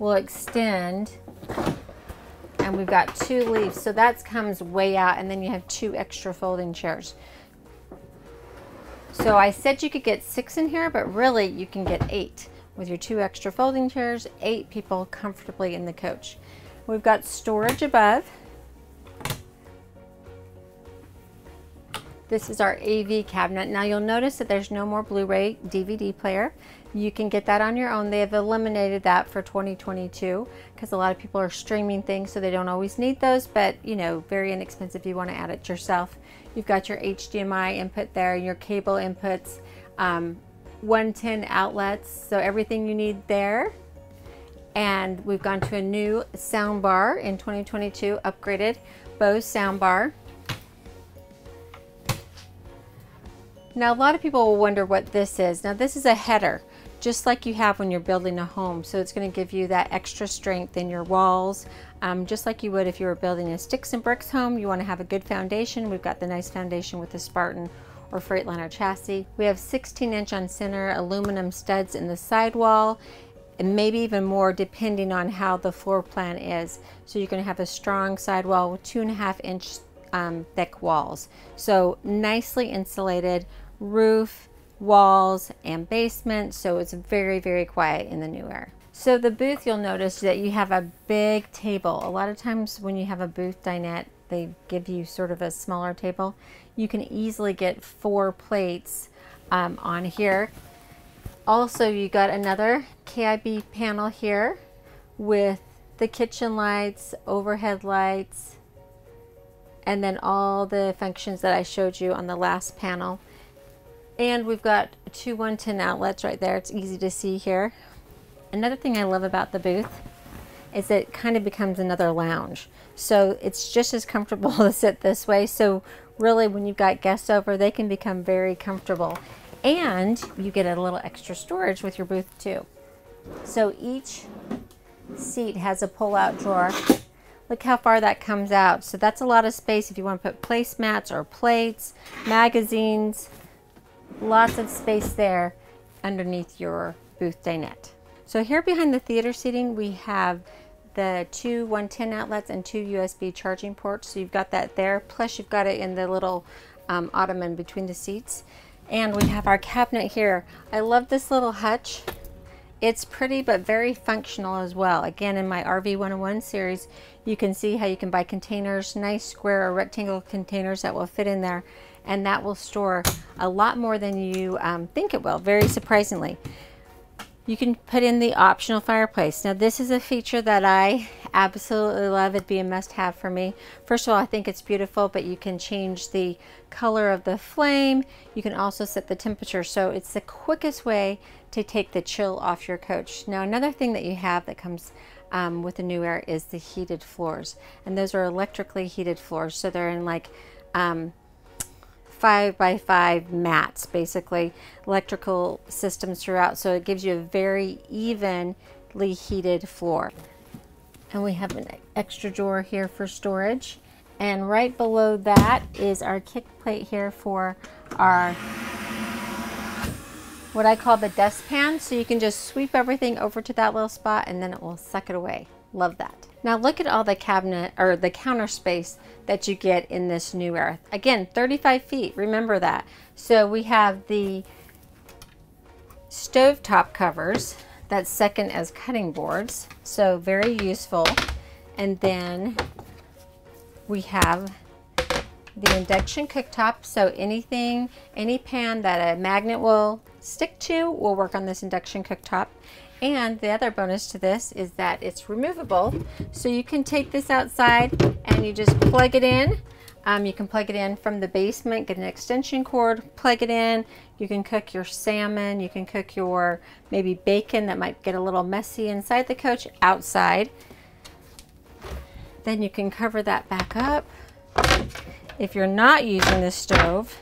will extend, and we've got 2 leaves, so that comes way out, and then you have 2 extra folding chairs. So I said you could get 6 in here, but really you can get 8. with your 2 extra folding chairs, 8 people comfortably in the coach. We've got storage above. This is our AV cabinet. Now you'll notice that there's no more Blu-ray DVD player. You can get that on your own. They have eliminated that for 2022 because a lot of people are streaming things, so they don't always need those, but you know, very inexpensive if you want to add it yourself. You've got your HDMI input there, your cable inputs, 110 outlets, so everything you need there. And we've gone to a new sound bar in 2022, upgraded Bose sound bar. Now a lot of people will wonder what this is. Now this is a header, just like you have when you're building a home. So it's going to give you that extra strength in your walls, just like you would if you were building a sticks and bricks home. You want to have a good foundation. We've got the nice foundation with the Spartan or Freightliner chassis. We have 16-inch on center aluminum studs in the sidewall, and maybe even more depending on how the floor plan is. So you're going to have a strong sidewall with 2.5-inch thick walls. So nicely insulated roof, walls, and basement, so it's very, very quiet in the New Aire. So the booth, you'll notice that you have a big table. A lot of times when you have a booth dinette, they give you sort of a smaller table. You can easily get 4 plates on here. Also, you got another KIB panel here with the kitchen lights, overhead lights, and then all the functions that I showed you on the last panel. And we've got 2 110 outlets right there. It's easy to see here. Another thing I love about the booth is it kind of becomes another lounge. So it's just as comfortable to sit this way. So really when you've got guests over, they can become very comfortable. And you get a little extra storage with your booth too. So each seat has a pull-out drawer. Look how far that comes out. So that's a lot of space if you want to put placemats or plates, magazines. Lots of space there underneath your booth dinette. So here behind the theater seating, we have the 2 110 outlets and 2 USB charging ports. So you've got that there. Plus you've got it in the little ottoman between the seats. And we have our cabinet here. I love this little hutch. It's pretty but very functional as well. Again, in my RV 101 series, you can see how you can buy containers, nice square or rectangle containers that will fit in there, and that will store a lot more than you think it will, very surprisingly. You can put in the optional fireplace. Now this is a feature that I absolutely love. It'd be a must-have for me. First of all, I think it's beautiful, but you can change the color of the flame. You can also set the temperature, so it's the quickest way to take the chill off your coach. Now another thing that you have that comes with the New Aire is the heated floors, and those are electrically heated floors, so they're in like 5x5 mats, basically electrical systems throughout, so it gives you a very evenly heated floor. And we have an extra drawer here for storage, and right below that is our kick plate here for our what I call the dustpan, so you can just sweep everything over to that little spot and then it will suck it away. Love that. Now look at all the cabinet or the counter space that you get in this New Aire. Again, 35 feet, remember that. So we have the stovetop covers that second as cutting boards, so very useful. And then we have the induction cooktop, so anything, any pan that a magnet will stick to will work on this induction cooktop. And the other bonus to this is that it's removable, so you can take this outside and you just plug it in. You can plug it in from the basement, get an extension cord, plug it in. You can cook your salmon, you can cook your maybe bacon that might get a little messy inside the coach outside. Then you can cover that back up. If you're not using the stove,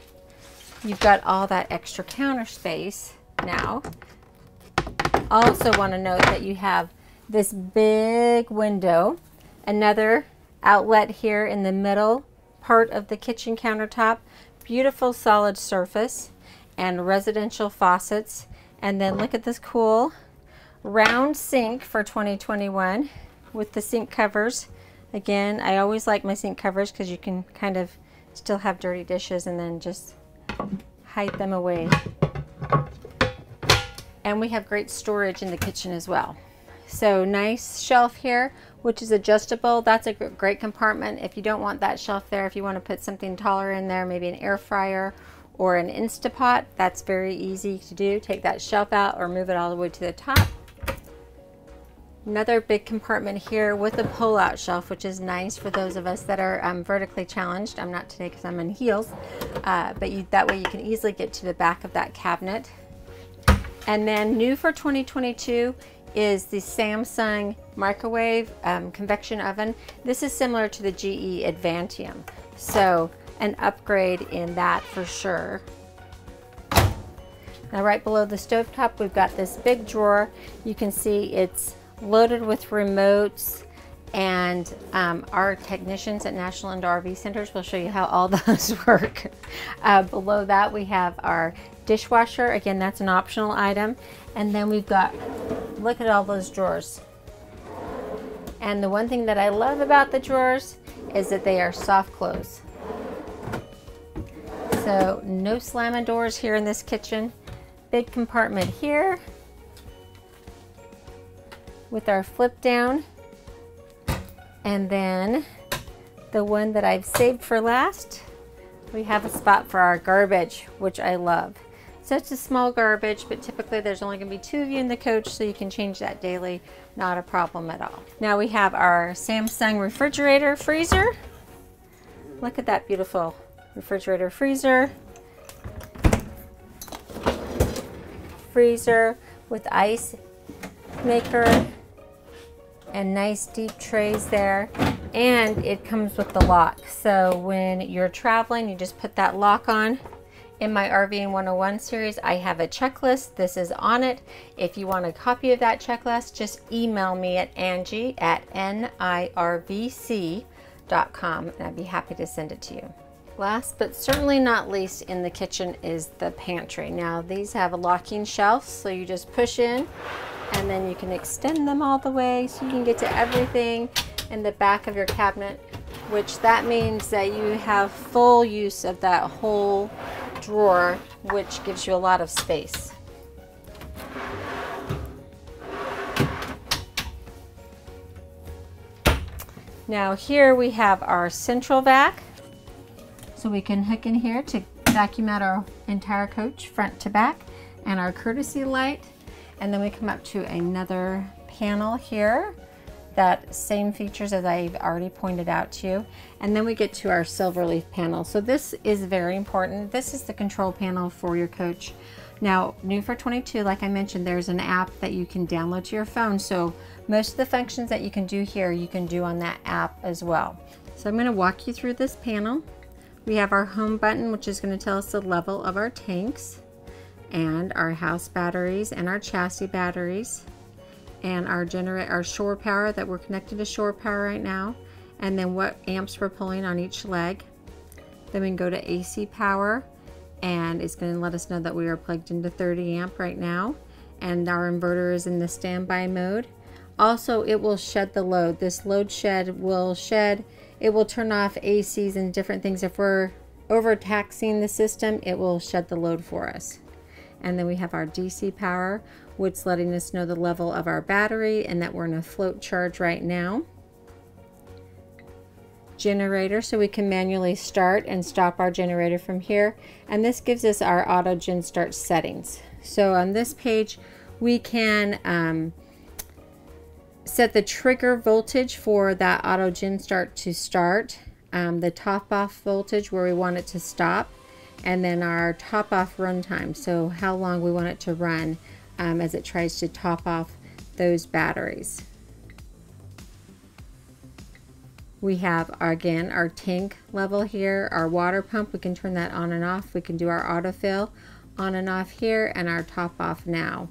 you've got all that extra counter space now. Also want to note that you have this big window, another outlet here in the middle part of the kitchen countertop, beautiful solid surface and residential faucets. And then look at this cool round sink for 2021 with the sink covers. Again, I always like my sink covers because you can kind of still have dirty dishes and then just hide them away. And we have great storage in the kitchen as well. So nice shelf here, which is adjustable. That's a great compartment. If you don't want that shelf there, if you want to put something taller in there, maybe an air fryer or an Instapot, that's very easy to do. Take that shelf out or move it all the way to the top. Another big compartment here with a pull-out shelf, which is nice for those of us that are vertically challenged. I'm not today because I'm in heels, but that way you can easily get to the back of that cabinet. And then new for 2022 is the Samsung microwave convection oven. This is similar to the GE Advantium, so an upgrade in that for sure. Now right below the stovetop, we've got this big drawer. You can see it's loaded with remotes, and our technicians at National Indoor RV Centers will show you how all those work. Below that we have our dishwasher. Again, that's an optional item. And then we've got, look at all those drawers. And the one thing that I love about the drawers is that they are soft close. So no slamming doors here in this kitchen. Big compartment here with our flip down, and then the one that I've saved for last, we have a spot for our garbage, which I love. So it's a small garbage, but typically there's only going to be 2 of you in the coach, so you can change that daily, not a problem at all. Now we have our Samsung refrigerator freezer. Look at that beautiful refrigerator freezer with ice maker and nice deep trays there, and it comes with the lock. So when you're traveling, you just put that lock on. In my RVing 101 series, I have a checklist. This is on it. If you want a copy of that checklist, just email me at Angie at NIRVC.com, and I'd be happy to send it to you. Last but certainly not least in the kitchen is the pantry. Now these have locking shelves, so you just push in and then you can extend them all the way so you can get to everything in the back of your cabinet, which that means that you have full use of that whole drawer, which gives you a lot of space. Now here we have our central vac, so we can hook in here to vacuum out our entire coach front to back, and our courtesy light. And then we come up to another panel here, that same features as I've already pointed out to you. And then we get to our Silverleaf panel. So this is very important. This is the control panel for your coach. Now, new for 22, like I mentioned, there's an app that you can download to your phone. So most of the functions that you can do here, you can do on that app as well. So I'm going to walk you through this panel. We have our home button, which is going to tell us the level of our tanks, and our house batteries and our chassis batteries, and our shore power, that we're connected to shore power right now, and then what amps we're pulling on each leg. Then we can go to AC power, and it's going to let us know that we are plugged into 30 amp right now, and our inverter is in the standby mode. Also, it will shed the load. This load shed will it will turn off ACs and different things. If we're overtaxing the system, it will shed the load for us. And then we have our DC power, which is letting us know the level of our battery and that we're in a float charge right now. Generator, so we can manually start and stop our generator from here. And this gives us our auto gen start settings. So on this page, we can set the trigger voltage for that auto gen start to start, the top off voltage where we want it to stop, and then our top off run time, so how long we want it to run as it tries to top off those batteries. We have, again, our tank level here, our water pump, we can turn that on and off. We can do our autofill on and off here, and our top off now.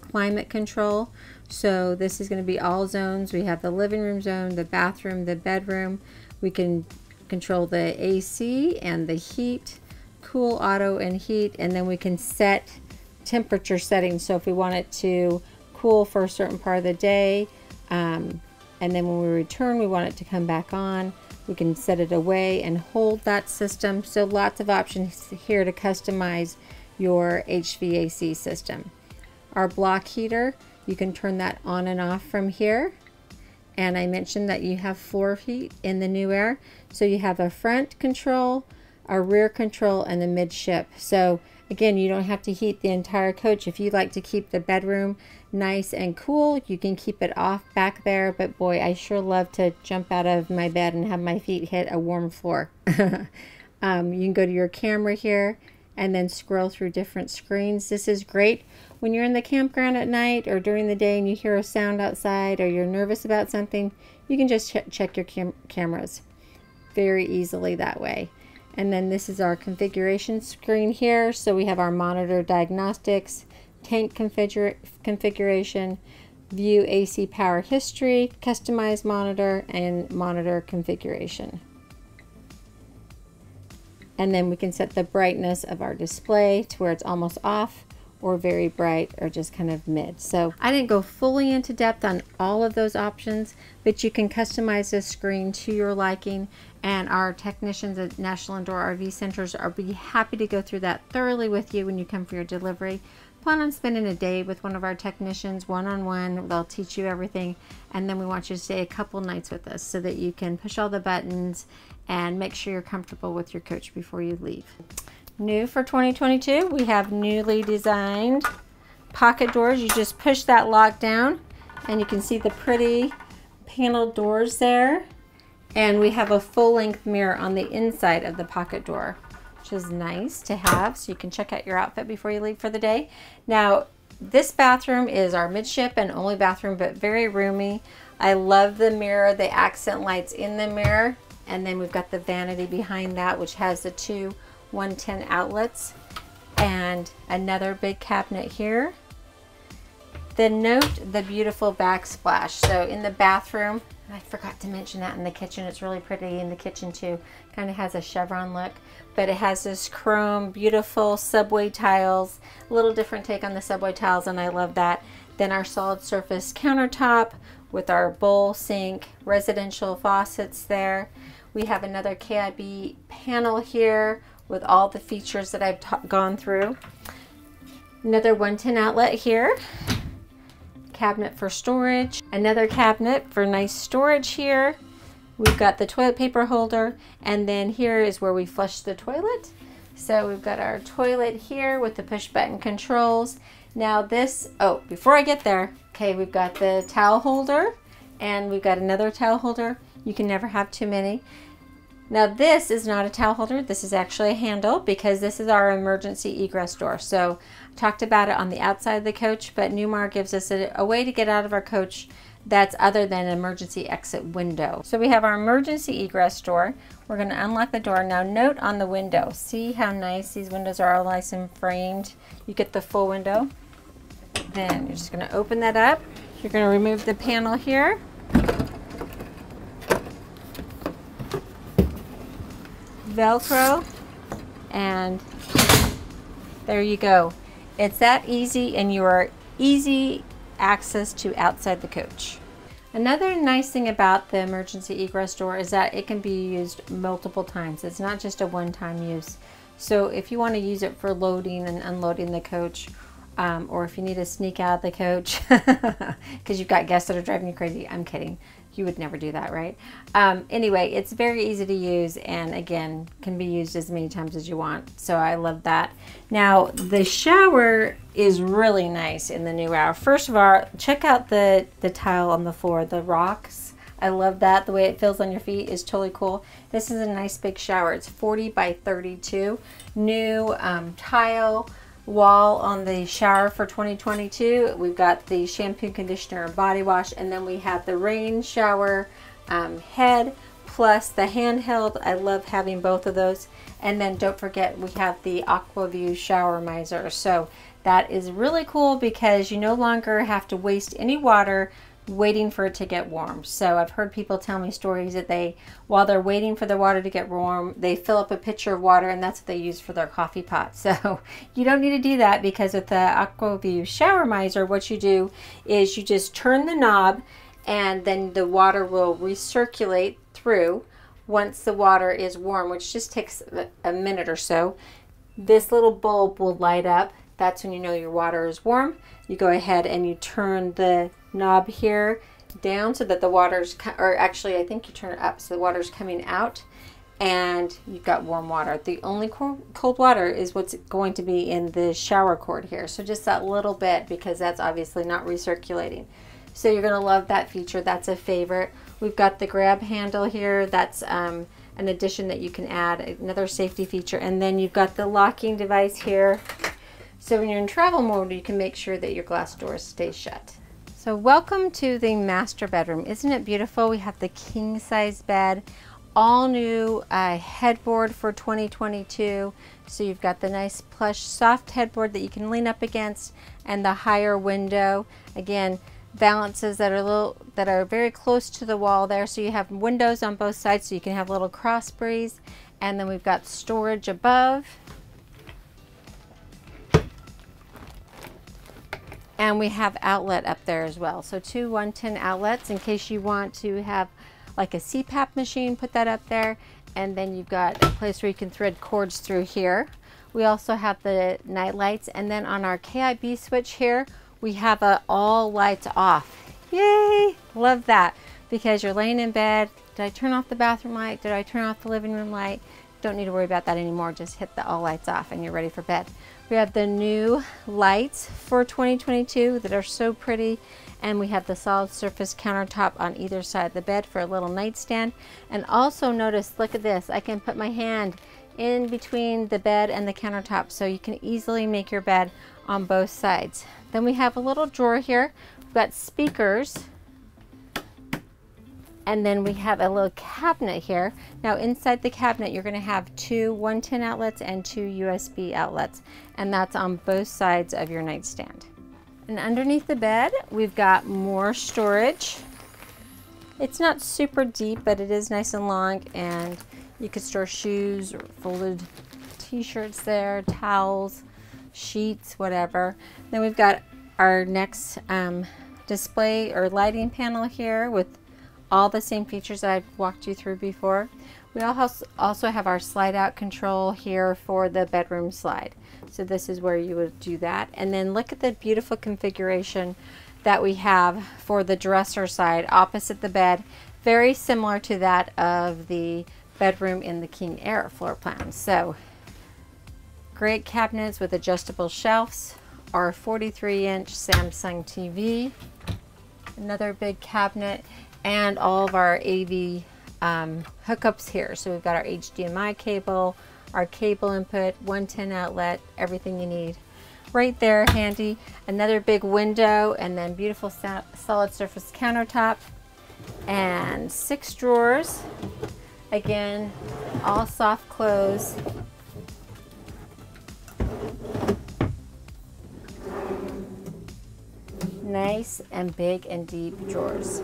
Climate control, so this is going to be all zones. We have the living room zone, the bathroom, the bedroom. We can control the AC and the heat, cool, auto, and heat, and then we can set temperature settings. So if we want it to cool for a certain part of the day, and then when we return, we want it to come back on, we can set it away and hold that system. So lots of options here to customize your HVAC system. Our block heater, you can turn that on and off from here. And I mentioned that you have floor heat in the New Aire. So you have a front control, a rear control, and a midship. So again, you don't have to heat the entire coach. If you like to keep the bedroom nice and cool, you can keep it off back there. But boy, I sure love to jump out of my bed and have my feet hit a warm floor. You can go to your camera here and then scroll through different screens. This is great when you're in the campground at night or during the day and you hear a sound outside or you're nervous about something. You can just check your cameras very easily that way. And then this is our configuration screen here. So we have our monitor diagnostics, tank configuration, view AC power history, customize monitor, and monitor configuration. And then we can set the brightness of our display to where it's almost off or very bright or just kind of mid. So I didn't go fully into depth on all of those options, but you can customize this screen to your liking, and our technicians at National Indoor RV Centers are be happy to go through that thoroughly with you when you come for your delivery. Plan on spending a day with one of our technicians one-on-one. They'll teach you everything, and then we want you to stay a couple nights with us so that you can push all the buttons and make sure you're comfortable with your coach before you leave. New for 2022, we have newly designed pocket doors. You just push that lock down and you can see the pretty paneled doors there. And we have a full-length mirror on the inside of the pocket door, which is nice to have, so you can check out your outfit before you leave for the day. Now, this bathroom is our midship and only bathroom, but very roomy. I love the mirror, the accent lights in the mirror. And then we've got the vanity behind that, which has the two 110 outlets and another big cabinet here. Then note the beautiful backsplash. So in the bathroom, I forgot to mention that in the kitchen, it's really pretty in the kitchen too. Kind of has a chevron look, but it has this chrome, beautiful subway tiles, a little different take on the subway tiles, and I love that. Then our solid surface countertop with our bowl, sink, residential faucets there. We have another KIB panel here with all the features that I've gone through. Another 110 outlet here. Cabinet for storage. Another cabinet for nice storage here. We've got the toilet paper holder, and then here is where we flush the toilet. So we've got our toilet here with the push button controls. Now this, oh, before I get there, okay, we've got the towel holder and we've got another towel holder. You can never have too many. Now this is not a towel holder, this is actually a handle because this is our emergency egress door. So I talked about it on the outside of the coach, but Newmar gives us a way to get out of our coach that's other than an emergency exit window. So we have our emergency egress door. We're going to unlock the door. Now note on the window, see how nice these windows are, all nice and framed. You get the full window. Then you're just going to open that up. You're going to remove the panel here. Velcro, and there you go. It's that easy, and you are easy access to outside the coach. Another nice thing about the emergency egress door is that it can be used multiple times. It's not just a one-time use. So if you want to use it for loading and unloading the coach, or if you need to sneak out of the coach because you've got guests that are driving you crazy, I'm kidding. You would never do that, right? Anyway, it's very easy to use, and again, can be used as many times as you want. So I love that. Now, the shower is really nice in the New Aire. First of all, check out the tile on the floor, the rocks. I love that. The way it feels on your feet is totally cool. This is a nice big shower. It's 40 by 32. New tile wall on the shower for 2022. We've got the shampoo, conditioner, and body wash, and then we have the rain shower head plus the handheld. I love having both of those. And then don't forget, we have the AquaView shower miser. So that is really cool because you no longer have to waste any water waiting for it to get warm. So I've heard people tell me stories that while they're waiting for the water to get warm, they fill up a pitcher of water, and that's what they use for their coffee pot. So you don't need to do that, because with the AquaView shower miser, what you do is you just turn the knob, and then the water will recirculate through once the water is warm, which just takes a minute or so. this little bulb will light up. That's when you know your water is warm. You go ahead and you turn the knob here down so that the water's, or actually I think you turn it up so the water's coming out, and you've got warm water. The only cold water is what's going to be in the shower cord here. So just that little bit, because that's obviously not recirculating. So you're gonna love that feature. That's a favorite. We've got the grab handle here. That's an addition that you can add, another safety feature. And then you've got the locking device here. So when you're in travel mode, you can make sure that your glass doors stay shut. So welcome to the master bedroom. Isn't it beautiful? We have the king size bed, all new headboard for 2022. So you've got the nice plush soft headboard that you can lean up against, and the higher window. Again, valances that are very close to the wall there. So you have windows on both sides so you can have a little cross breeze. And then we've got storage above. And we have outlet up there as well. So two 110 outlets in case you want to have like a CPAP machine, put that up there. And then you've got a place where you can thread cords through here. We also have the night lights. And then on our KIB switch here, we have all lights off. Yay! Love that, because you're laying in bed. Did I turn off the bathroom light? Did I turn off the living room light? Don't need to worry about that anymore. Just hit the all lights off and you're ready for bed. We have the new lights for 2022 that are so pretty, and we have the solid surface countertop on either side of the bed for a little nightstand. And also notice, look at this, I can put my hand in between the bed and the countertop, so you can easily make your bed on both sides. Then we have a little drawer here. We've got speakers. And then we have a little cabinet here. Now inside the cabinet, you're going to have two 110 outlets and two USB outlets. And that's on both sides of your nightstand. And underneath the bed, we've got more storage. It's not super deep, but it is nice and long. And you could store shoes or folded t-shirts there, towels, sheets, whatever. Then we've got our next display or lighting panel here with all the same features that I've walked you through before. We also have our slide out control here for the bedroom slide. So this is where you would do that. And then look at the beautiful configuration that we have for the dresser side opposite the bed. Very similar to that of the bedroom in the King Aire floor plan. So great cabinets with adjustable shelves, our 43-inch Samsung TV, another big cabinet, and all of our AV hookups here. So we've got our HDMI cable, our cable input, 110 outlet, everything you need right there, handy. Another big window, and then beautiful solid surface countertop, and 6 drawers. Again, all soft close. Nice and big and deep drawers.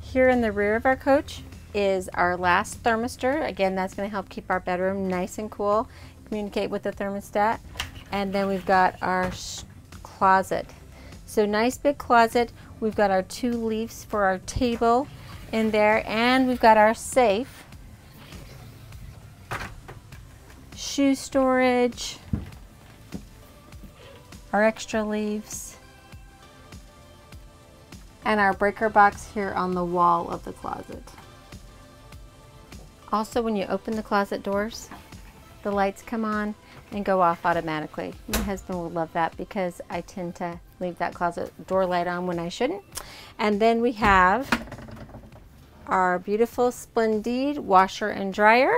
Here in the rear of our coach is our last thermistor. Again, that's going to help keep our bedroom nice and cool, communicate with the thermostat. And then we've got our closet. So nice big closet. We've got our 2 leaves for our table in there, and we've got our safe, shoe storage, our extra leaves, and our breaker box here on the wall of the closet. Also, when you open the closet doors, the lights come on and go off automatically. My husband will love that because I tend to leave that closet door light on when I shouldn't. And then we have our beautiful Splendide washer and dryer.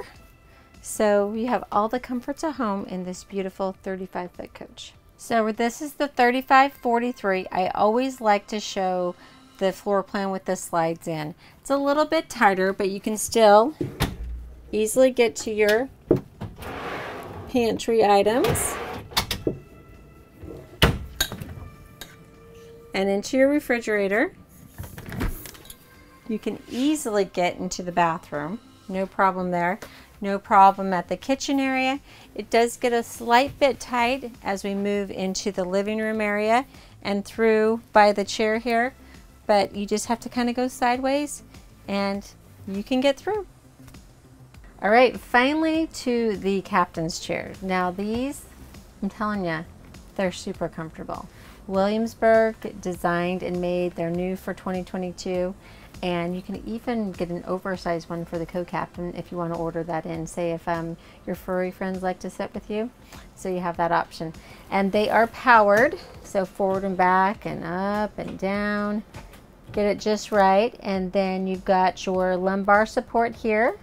So we have all the comforts of home in this beautiful 35-foot coach. So this is the 3543. I always like to show the floor plan with the slides in. It's a little bit tighter, but you can still easily get to your pantry items and into your refrigerator. You can easily get into the bathroom, no problem there. No problem at the kitchen area. It does get a slight bit tight as we move into the living room area and through by the chair here, but you just have to kind of go sideways and you can get through. All right, finally to the captain's chair. Now these, I'm telling you, they're super comfortable. Williamsburg designed and made, they're new for 2022. And you can even get an oversized one for the co-captain if you want to order that in. Say if your furry friends like to sit with you. So you have that option. And they are powered, so forward and back and up and down. Get it just right. And then you've got your lumbar support here.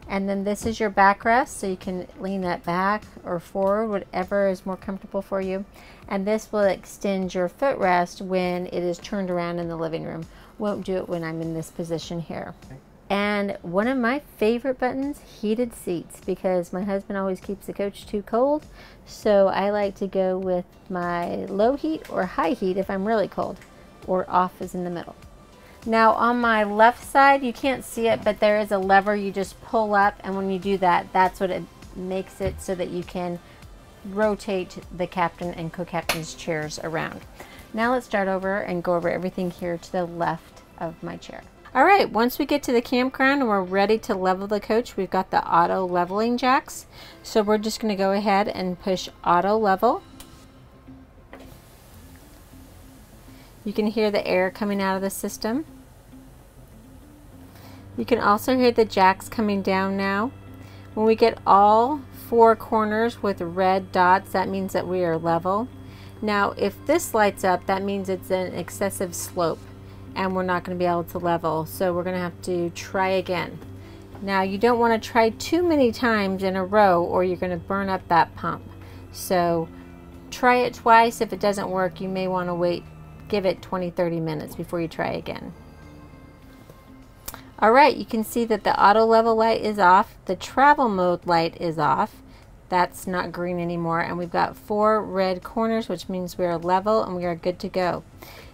And then this is your backrest, so you can lean that back or forward, whatever is more comfortable for you. And this will extend your footrest when it is turned around in the living room. Won't do it when I'm in this position here. And one of my favorite buttons, heated seats, because my husband always keeps the coach too cold. So I like to go with my low heat or high heat if I'm really cold, or off is in the middle. Now on my left side, you can't see it, but there is a lever you just pull up, and when you do that, that's what it makes it so that you can rotate the captain and co-captain's chairs around. Now let's start over and go over everything here to the left of my chair. All right, once we get to the campground and we're ready to level the coach, we've got the auto leveling jacks. So we're just gonna go ahead and push auto level. You can hear the air coming out of the system. You can also hear the jacks coming down now. When we get all 4 corners with red dots, that means that we are level. Now, if this lights up, that means it's an excessive slope and we're not going to be able to level. So we're going to have to try again. Now, you don't want to try too many times in a row or you're going to burn up that pump. So try it twice. If it doesn't work, you may want to wait, give it 20-30 minutes before you try again. All right, you can see that the auto level light is off. The travel mode light is off. That's not green anymore. And we've got 4 red corners, which means we are level and we are good to go.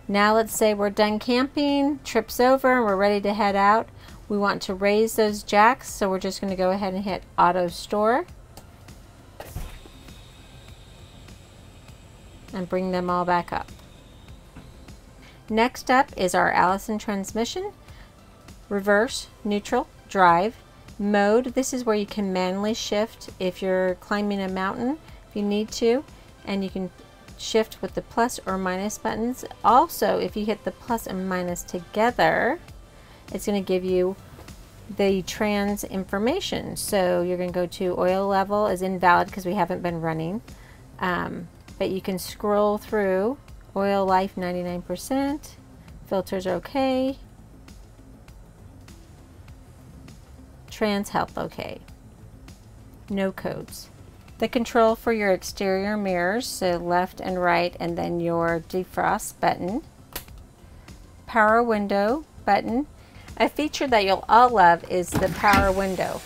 Now let's say we're done camping, trip's over, and we're ready to head out. We want to raise those jacks, so we're just going to go ahead and hit auto store. And bring them all back up. Next up is our Allison transmission. Reverse, neutral, drive, mode. This is where you can manually shift if you're climbing a mountain if you need to, and you can shift with the plus or minus buttons. Also, if you hit the plus and minus together, it's going to give you the trans information. So you're going to go to oil level is invalid because we haven't been running, but you can scroll through. Oil life 99%, filters are okay. Trans health okay. No codes. The control for your exterior mirrors, so left and right, and then your defrost button. Power window button. A feature that you'll all love is the power window.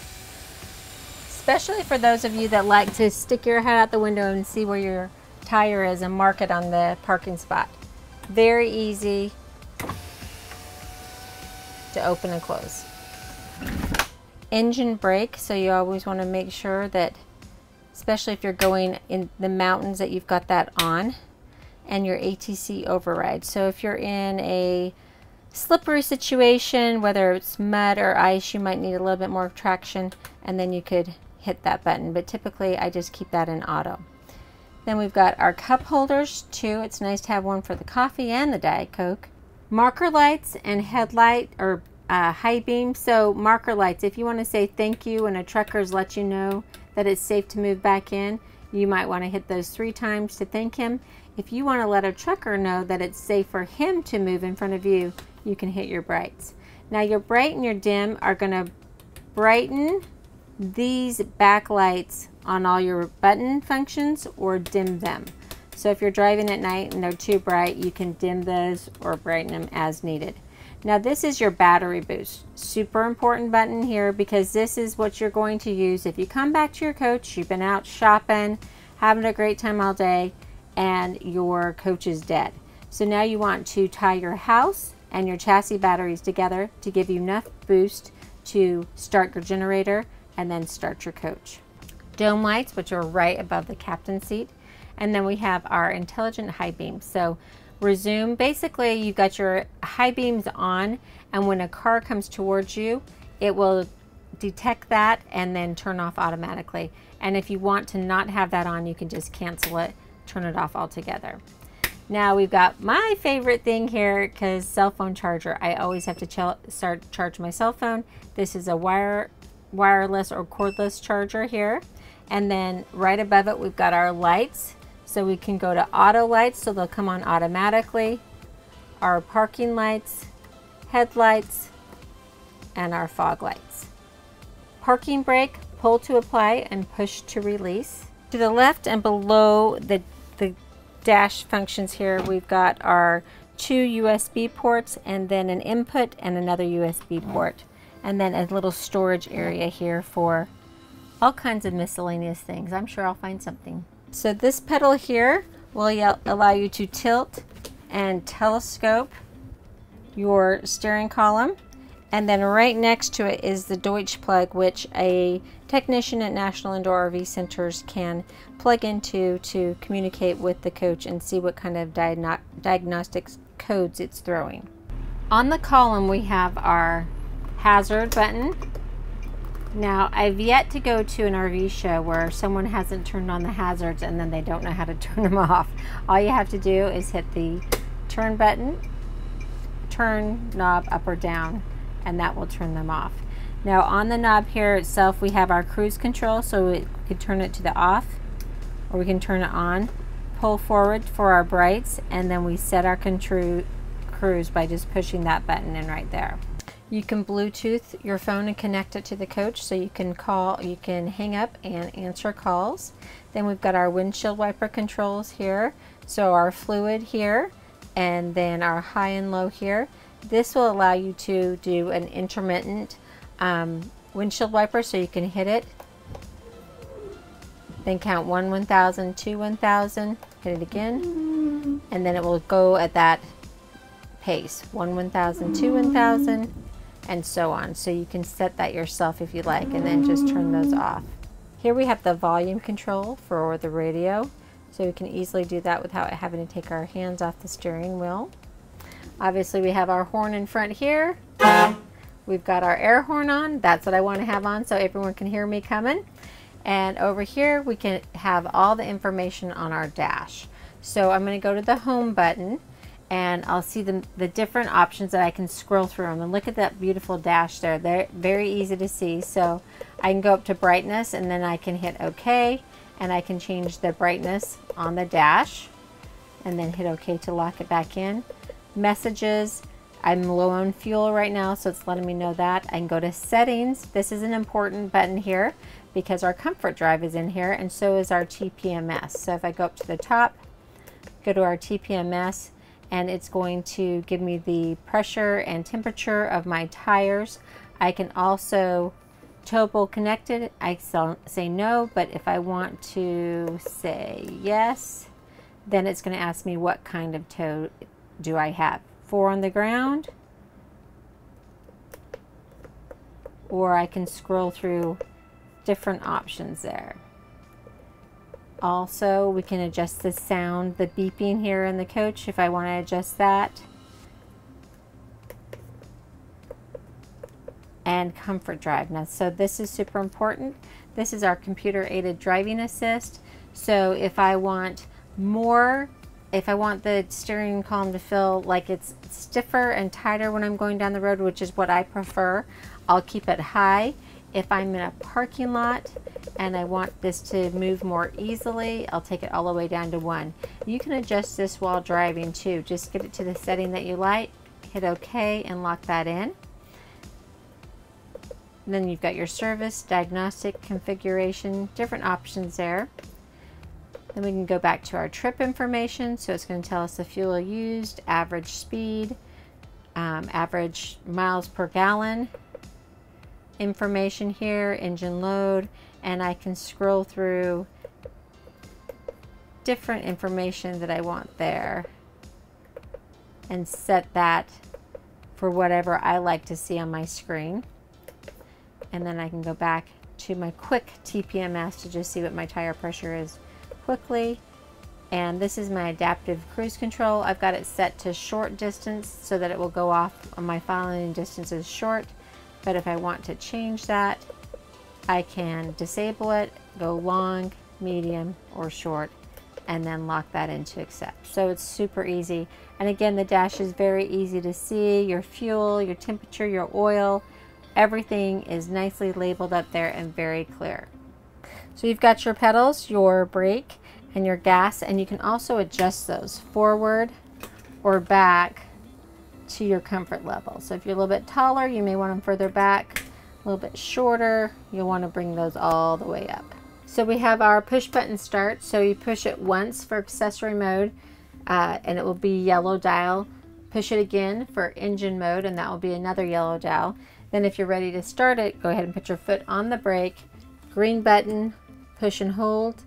Especially for those of you that like to stick your head out the window and see where your tire is and mark it on the parking spot. Very easy to open and close. Engine brake, so you always want to make sure that, especially if you're going in the mountains, that you've got that on. And your ATC override. So if you're in a slippery situation, whether it's mud or ice, you might need a little bit more traction, and then you could hit that button. But typically I just keep that in auto. Then we've got our cup holders too. It's nice to have one for the coffee and the Diet Coke. Marker lights and headlight or high beam. So marker lights, if you want to say thank you when a trucker's let you know that it's safe to move back in, you might want to hit those 3 times to thank him. If you want to let a trucker know that it's safe for him to move in front of you, you can hit your brights. Now your bright and your dim are going to brighten these backlights on all your button functions or dim them. So if you're driving at night and they're too bright, you can dim those or brighten them as needed. Now this is your battery boost. Super important button here because this is what you're going to use if you come back to your coach, you've been out shopping, having a great time all day, and your coach is dead. So now you want to tie your house and your chassis batteries together to give you enough boost to start your generator and then start your coach. Dome lights, which are right above the captain's seat. And then we have our intelligent high beams. So resume, basically you've got your high beams on, and when a car comes towards you, it will detect that and then turn off automatically. And if you want to not have that on, you can just cancel it, turn it off altogether. Now we've got my favorite thing here, because cell phone charger. I always have to charge my cell phone. This is a wireless or cordless charger here. And then right above it, we've got our lights. So we can go to auto lights, so they'll come on automatically. Our parking lights, headlights, and our fog lights. Parking brake, pull to apply and push to release. To the left and below the dash functions here, we've got our 2 USB ports and then an input and another USB port. And then a little storage area here for all kinds of miscellaneous things. I'm sure I'll find something. So this pedal here will allow you to tilt and telescope your steering column. And then right next to it is the Deutsch plug, which a technician at National Indoor RV Centers can plug into to communicate with the coach and see what kind of diagnostic codes it's throwing. On the column, we have our hazard button. Now, I've yet to go to an RV show where someone hasn't turned on the hazards and then they don't know how to turn them off. All you have to do is hit the turn button, turn knob up or down, and that will turn them off. Now on the knob here itself, we have our cruise control, so we could turn it to the off or we can turn it on. Pull forward for our brights, and then we set our cruise by just pushing that button in right there. You can Bluetooth your phone and connect it to the coach, so you can hang up and answer calls. Then we've got our windshield wiper controls here, so our fluid here, and then our high and low here. This will allow you to do an intermittent windshield wiper, so you can hit it, then count 1 1000, 2 1000, hit it again, and then it will go at that pace, 1 1000, 2 1000, and so on. So you can set that yourself if you like, and then just turn those off. Here we have the volume control for the radio, so we can easily do that without having to take our hands off the steering wheel. Obviously we have our horn in front here. We've got our air horn on. That's what I want to have on so everyone can hear me coming. And over here we can have all the information on our dash. So I'm going to go to the home button and I'll see the different options that I can scroll through them. And look at that beautiful dash there. They're very easy to see. So I can go up to brightness and then I can hit OK, and I can change the brightness on the dash and then hit OK to lock it back in. Messages, I'm low on fuel right now, so it's letting me know that. I can go to settings. This is an important button here because our comfort drive is in here, and so is our TPMS. So if I go up to the top, go to our TPMS, and it's going to give me the pressure and temperature of my tires. I can also towable connected. I say no, but if I want to say yes, then it's going to ask me what kind of tow do I have. 4 on the ground, or I can scroll through different options there. Also, we can adjust the sound, the beeping here in the coach if I want to adjust that. And comfort drive. Now, so this is super important. This is our computer aided driving assist. So if I want more, if I want the steering column to feel like it's stiffer and tighter when I'm going down the road, which is what I prefer, I'll keep it high. If I'm in a parking lot and I want this to move more easily, I'll take it all the way down to 1. You can adjust this while driving too. Just get it to the setting that you like, hit OK, and lock that in. And then you've got your service, diagnostic, configuration, different options there. Then we can go back to our trip information. So it's going to tell us the fuel used, average speed, average miles per gallon, information here, engine load, and I can scroll through different information that I want there and set that for whatever I like to see on my screen. And then I can go back to my quick TPMS to just see what my tire pressure is quickly. And this is my adaptive cruise control. I've got it set to short distance so that it will go off on my following distance is short. But if I want to change that, I can disable it, go long, medium, or short, and then lock that into accept. So it's super easy. And again, the dash is very easy to see. Your fuel, your temperature, your oil, everything is nicely labeled up there and very clear. So you've got your pedals, your brake, and your gas, and you can also adjust those forward or back to your comfort level. So if you're a little bit taller, you may want them further back. A little bit shorter, you'll want to bring those all the way up. So we have our push button start. So you push it once for accessory mode, and it will be yellow dial. Push it again for engine mode, and that will be another yellow dial. Then if you're ready to start it, go ahead and put your foot on the brake, green button, push and hold,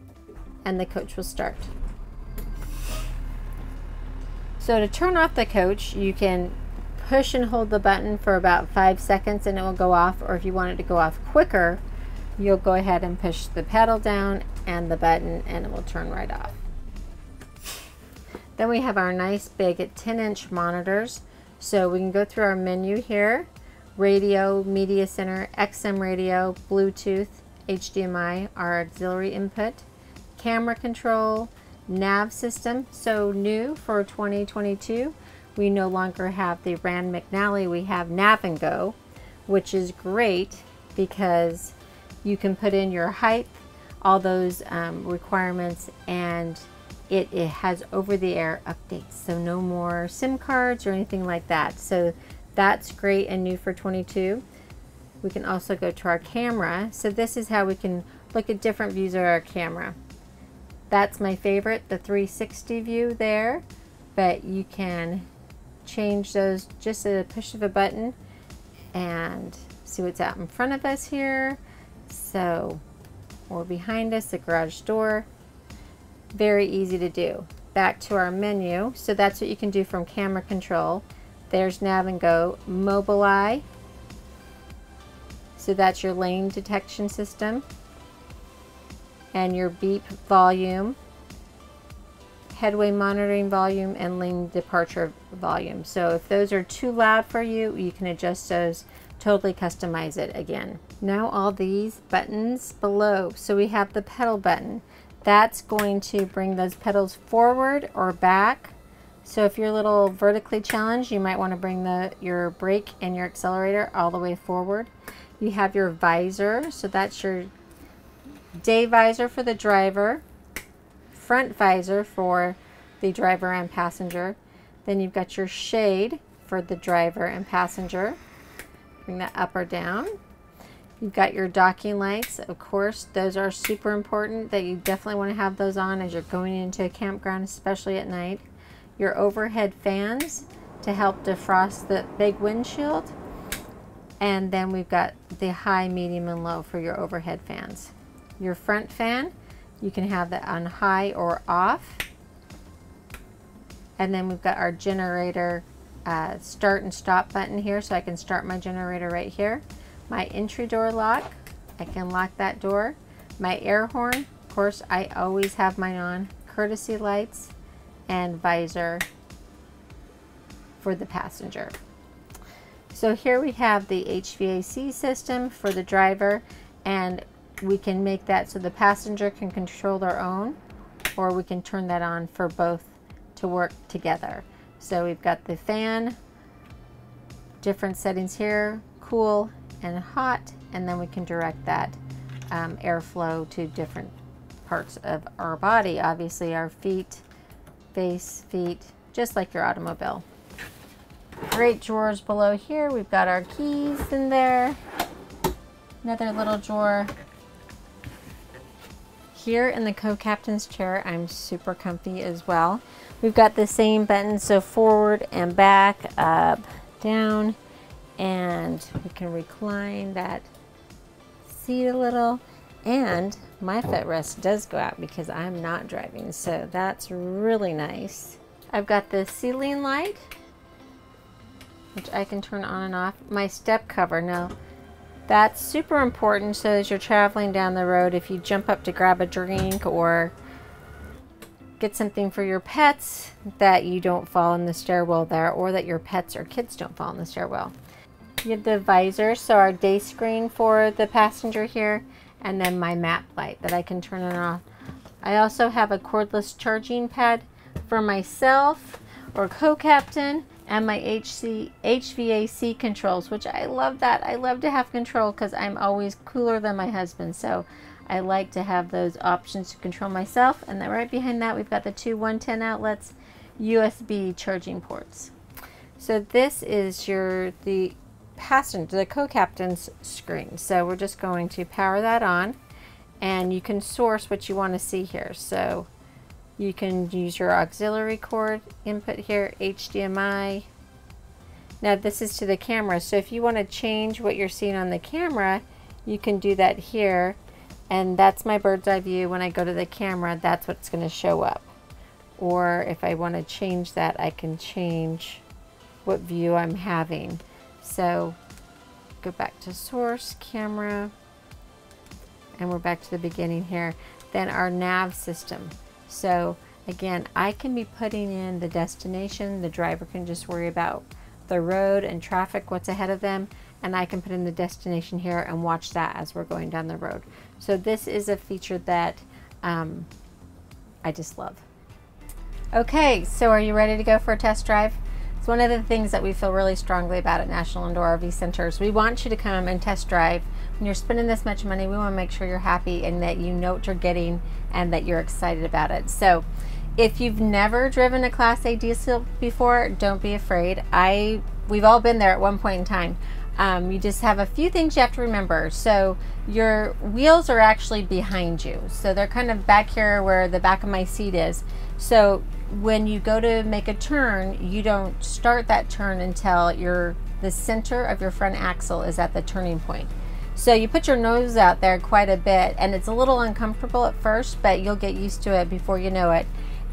and the coach will start. So to turn off the coach, you can push and hold the button for about 5 seconds and it will go off, or if you want it to go off quicker, you'll go ahead and push the pedal down and the button and it will turn right off. Then we have our nice big 10-inch monitors. So we can go through our menu here: radio, media center, XM radio, Bluetooth, HDMI, our auxiliary input, camera control, nav system. So new for 2022, we no longer have the Rand McNally, we have Nav and Go, which is great because you can put in your height, all those requirements, and it has over-the-air updates. So no more SIM cards or anything like that. So that's great and new for 22. We can also go to our camera. So this is how we can look at different views of our camera. That's my favorite, the 360 view there, but you can change those just at a push of a button and see what's out in front of us here. So, or behind us, the garage door. Very easy to do. Back to our menu. So that's what you can do from camera control. There's Nav and Go, Mobileye. So that's your lane detection system. And your beep volume, headway monitoring volume, and lane departure volume. So if those are too loud for you, you can adjust those, totally customize it again. Now all these buttons below. So we have the pedal button. That's going to bring those pedals forward or back. So if you're a little vertically challenged, you might want to bring your brake and your accelerator all the way forward. You have your visor. So that's your day visor for the driver, front visor for the driver and passenger. Then you've got your shade for the driver and passenger. Bring that up or down. You've got your docking lights. Of course, those are super important, that you definitely want to have those on as you're going into a campground, especially at night. Your overhead fans to help defrost the big windshield. And then we've got the high, medium, and low for your overhead fans. Your front fan, you can have that on high or off. And then we've got our generator start and stop button here, so I can start my generator right here. My entry door lock, I can lock that door. My air horn, of course, I always have mine on. Courtesy lights and visor for the passenger. So here we have the HVAC system for the driver, and we can make that so the passenger can control their own, or we can turn that on for both to work together. So we've got the fan, different settings here, cool and hot, and then we can direct that airflow to different parts of our body. Obviously our feet, face, feet, just like your automobile. Great drawers below here. We've got our keys in there. Another little drawer. Here in the co-captain's chair, I'm super comfy as well. We've got the same buttons, so forward and back, up, down, and we can recline that seat a little. And my footrest does go out because I'm not driving, so that's really nice. I've got the ceiling light, which I can turn on and off. My step cover, now that's super important, so as you're traveling down the road, if you jump up to grab a drink or get something for your pets, that you don't fall in the stairwell there, or that your pets or kids don't fall in the stairwell. You have the visor, so our day screen for the passenger here, and then my map light that I can turn on and off. I also have a cordless charging pad for myself or co-captain, and my HVAC controls, which I love that. I love to have control because I'm always cooler than my husband, so I like to have those options to control myself. And then right behind that, we've got the two 110 outlets, USB charging ports. So this is the passenger, the co-captain's screen. So we're just going to power that on, and you can source what you want to see here. So you can use your auxiliary cord input here, HDMI. Now this is to the camera, so if you want to change what you're seeing on the camera, you can do that here. And that's my bird's eye view. When I go to the camera, that's what's going to show up. Or if I want to change that, I can change what view I'm having. So go back to source, camera, and we're back to the beginning here. Then our nav system. So again, I can be putting in the destination. The driver can just worry about the road and traffic, what's ahead of them, and I can put in the destination here and watch that as we're going down the road. So this is a feature that I just love. Okay, so are you ready to go for a test drive? It's one of the things that we feel really strongly about at National Indoor RV Centers. We want you to come and test drive. When you're spending this much money, we want to make sure you're happy and that you know what you're getting and that you're excited about it. So if you've never driven a Class A diesel before, don't be afraid. We've all been there at one point in time. You just have a few things you have to remember. So your wheels are actually behind you. So they're kind of back here where the back of my seat is. So when you go to make a turn, you don't start that turn until the center of your front axle is at the turning point. So you put your nose out there quite a bit, and it's a little uncomfortable at first, but you'll get used to it before you know it.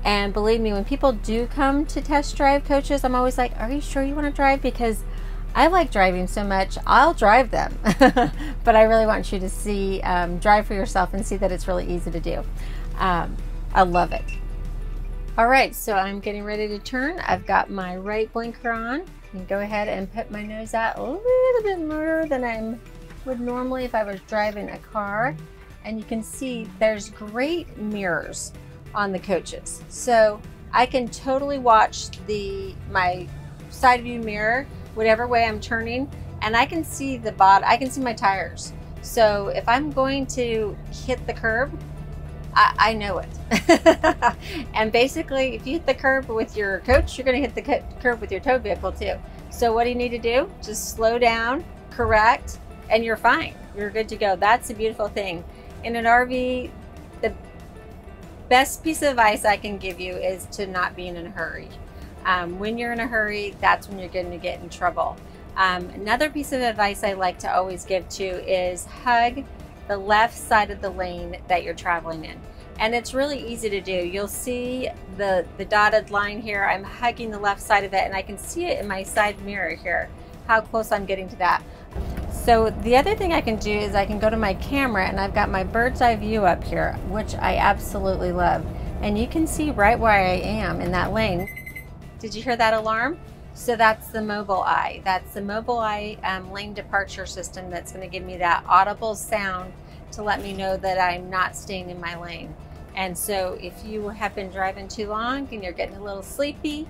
And believe me, when people do come to test drive coaches, I'm always like, are you sure you want to drive? Because I like driving so much, I'll drive them. But I really want you to see, drive for yourself and see that it's really easy to do. I love it. All right, so I'm getting ready to turn. I've got my right blinker on. I can go ahead and put my nose out a little bit more than I would normally if I was driving a car. And you can see there's great mirrors on the coaches. So I can totally watch my side view mirror, whatever way I'm turning, and I can see the bottom, I can see my tires. So if I'm going to hit the curb, I know it. And basically, if you hit the curb with your coach, you're gonna hit the curb with your tow vehicle too. So what do you need to do? Just slow down, correct, and you're fine. You're good to go. That's the beautiful thing. In an RV, the best piece of advice I can give you is to not be in a hurry. When you're in a hurry, that's when you're going to get in trouble. Another piece of advice I like to always give to is hug the left side of the lane that you're traveling in. And it's really easy to do. You'll see the dotted line here. I'm hugging the left side of it, and I can see it in my side mirror here, how close I'm getting to that. So the other thing I can do is I can go to my camera, and I've got my bird's eye view up here, which I absolutely love. And you can see right where I am in that lane. Did you hear that alarm? So that's the mobile eye. That's the mobile eye lane departure system that's going to give me that audible sound to let me know that I'm not staying in my lane. And so if you have been driving too long and you're getting a little sleepy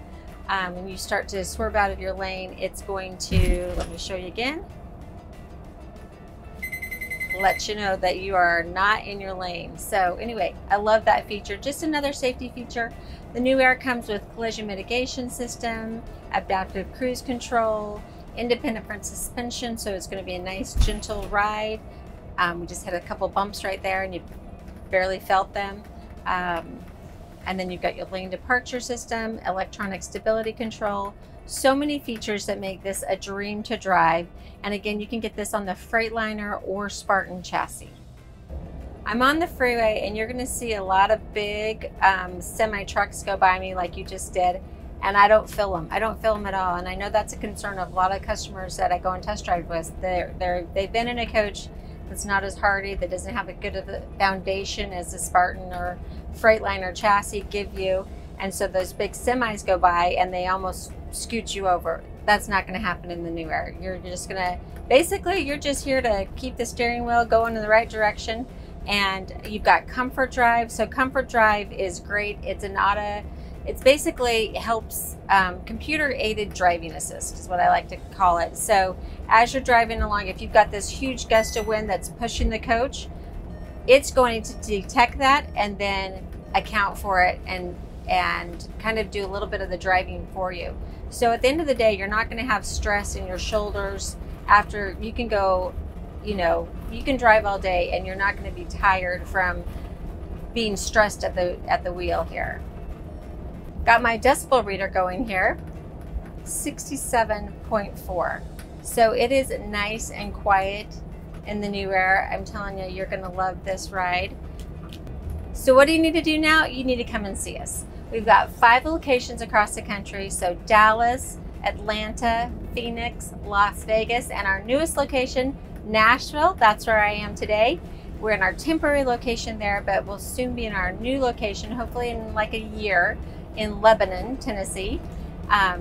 and you start to swerve out of your lane, it's going to, let me show you again, let you know that you are not in your lane. So anyway, I love that feature. Just another safety feature. The New Aire comes with collision mitigation system, adaptive cruise control, independent front suspension, so it's going to be a nice gentle ride. We just had a couple bumps right there and you barely felt them. And then you've got your lane departure system, electronic stability control. So many features that make this a dream to drive. And again, you can get this on the Freightliner or Spartan chassis. I'm on the freeway and you're gonna see a lot of big semi trucks go by me like you just did, and I don't feel them. I don't feel them at all. And I know that's a concern of a lot of customers that I go and test drive with. They've been in a coach that's not as hardy, that doesn't have as good of a foundation as the Spartan or Freightliner chassis give you. And so those big semis go by and they almost scoot you over. That's not going to happen in the New Aire. You're just going to, basically, you're just here to keep the steering wheel going in the right direction. And you've got comfort drive. So comfort drive is great. It's basically helps computer aided driving assist is what I like to call it. So as you're driving along, if you've got this huge gust of wind that's pushing the coach, it's going to detect that and then account for it and kind of do a little bit of the driving for you. So at the end of the day, you're not going to have stress in your shoulders. After you can go, you know, you can drive all day and you're not going to be tired from being stressed at the wheel here. Got my decibel reader going here, 67.4. So it is nice and quiet in the New Aire. I'm telling you, you're going to love this ride. So what do you need to do now? You need to come and see us. We've got 5 locations across the country. So Dallas, Atlanta, Phoenix, Las Vegas, and our newest location, Nashville. That's where I am today. We're in our temporary location there, but we'll soon be in our new location, hopefully in like a year, in Lebanon, Tennessee,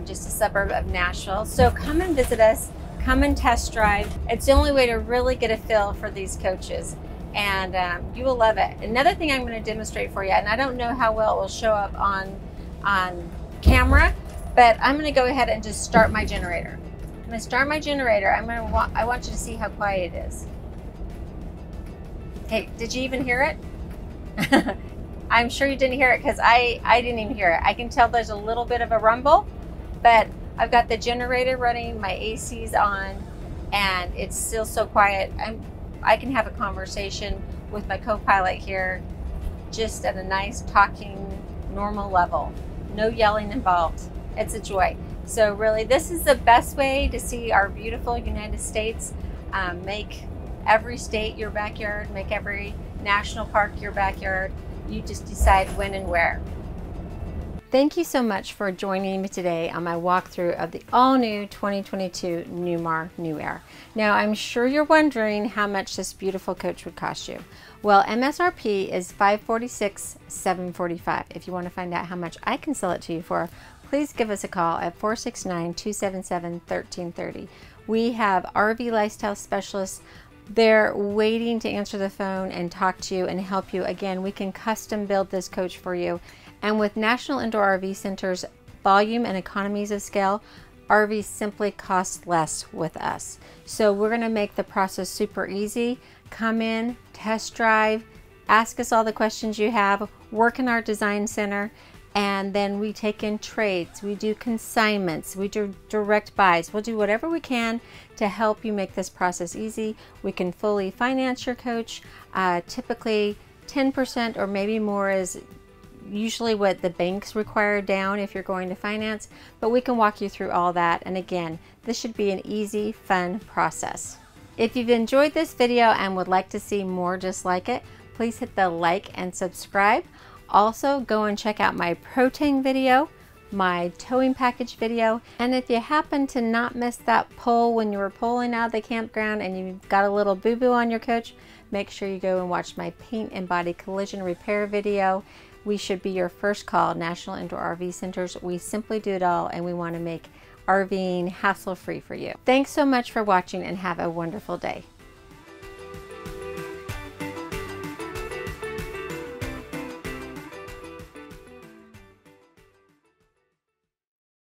just a suburb of Nashville. So come and visit us, come and test drive. It's the only way to really get a feel for these coaches, and you will love it. Another thing I'm going to demonstrate for you, and I don't know how well it will show up on camera, but I'm going to go ahead and just start my generator. I'm going to start my generator. I want you to see how quiet it is. Okay, did you even hear it? I'm sure you didn't hear it because I didn't even hear it. I can tell there's a little bit of a rumble, but I've got the generator running, my AC's on, and it's still so quiet. I can have a conversation with my co-pilot here just at a nice talking normal level. No yelling involved. It's a joy. So really, this is the best way to see our beautiful United States. Make every state your backyard, make every national park your backyard. You just decide when and where. Thank you so much for joining me today on my walkthrough of the all-new 2022 Newmar New Aire. Now, I'm sure you're wondering how much this beautiful coach would cost you. Well, MSRP is $546,745. If you want to find out how much I can sell it to you for, please give us a call at 469-277-1330. We have RV lifestyle specialists. They're waiting to answer the phone and talk to you and help you. Again, we can custom build this coach for you. And with National Indoor RV Center's volume and economies of scale, RVs simply cost less with us. So we're going to make the process super easy. Come in, test drive, ask us all the questions you have, work in our design center, and then we take in trades, we do consignments, we do direct buys. We'll do whatever we can to help you make this process easy. We can fully finance your coach. Typically 10% or maybe more is usually what the banks require down if you're going to finance, but we can walk you through all that. And again, this should be an easy, fun process. If you've enjoyed this video and would like to see more just like it, please hit the like and subscribe. Also, go and check out my Protang video, my towing package video, and if you happen to not miss that pull when you were pulling out of the campground and you've got a little boo-boo on your coach, make sure you go and watch my paint and body collision repair video. We should be your first call, National Indoor RV Centers. We simply do it all, and we want to make RVing hassle-free for you. Thanks so much for watching, and have a wonderful day.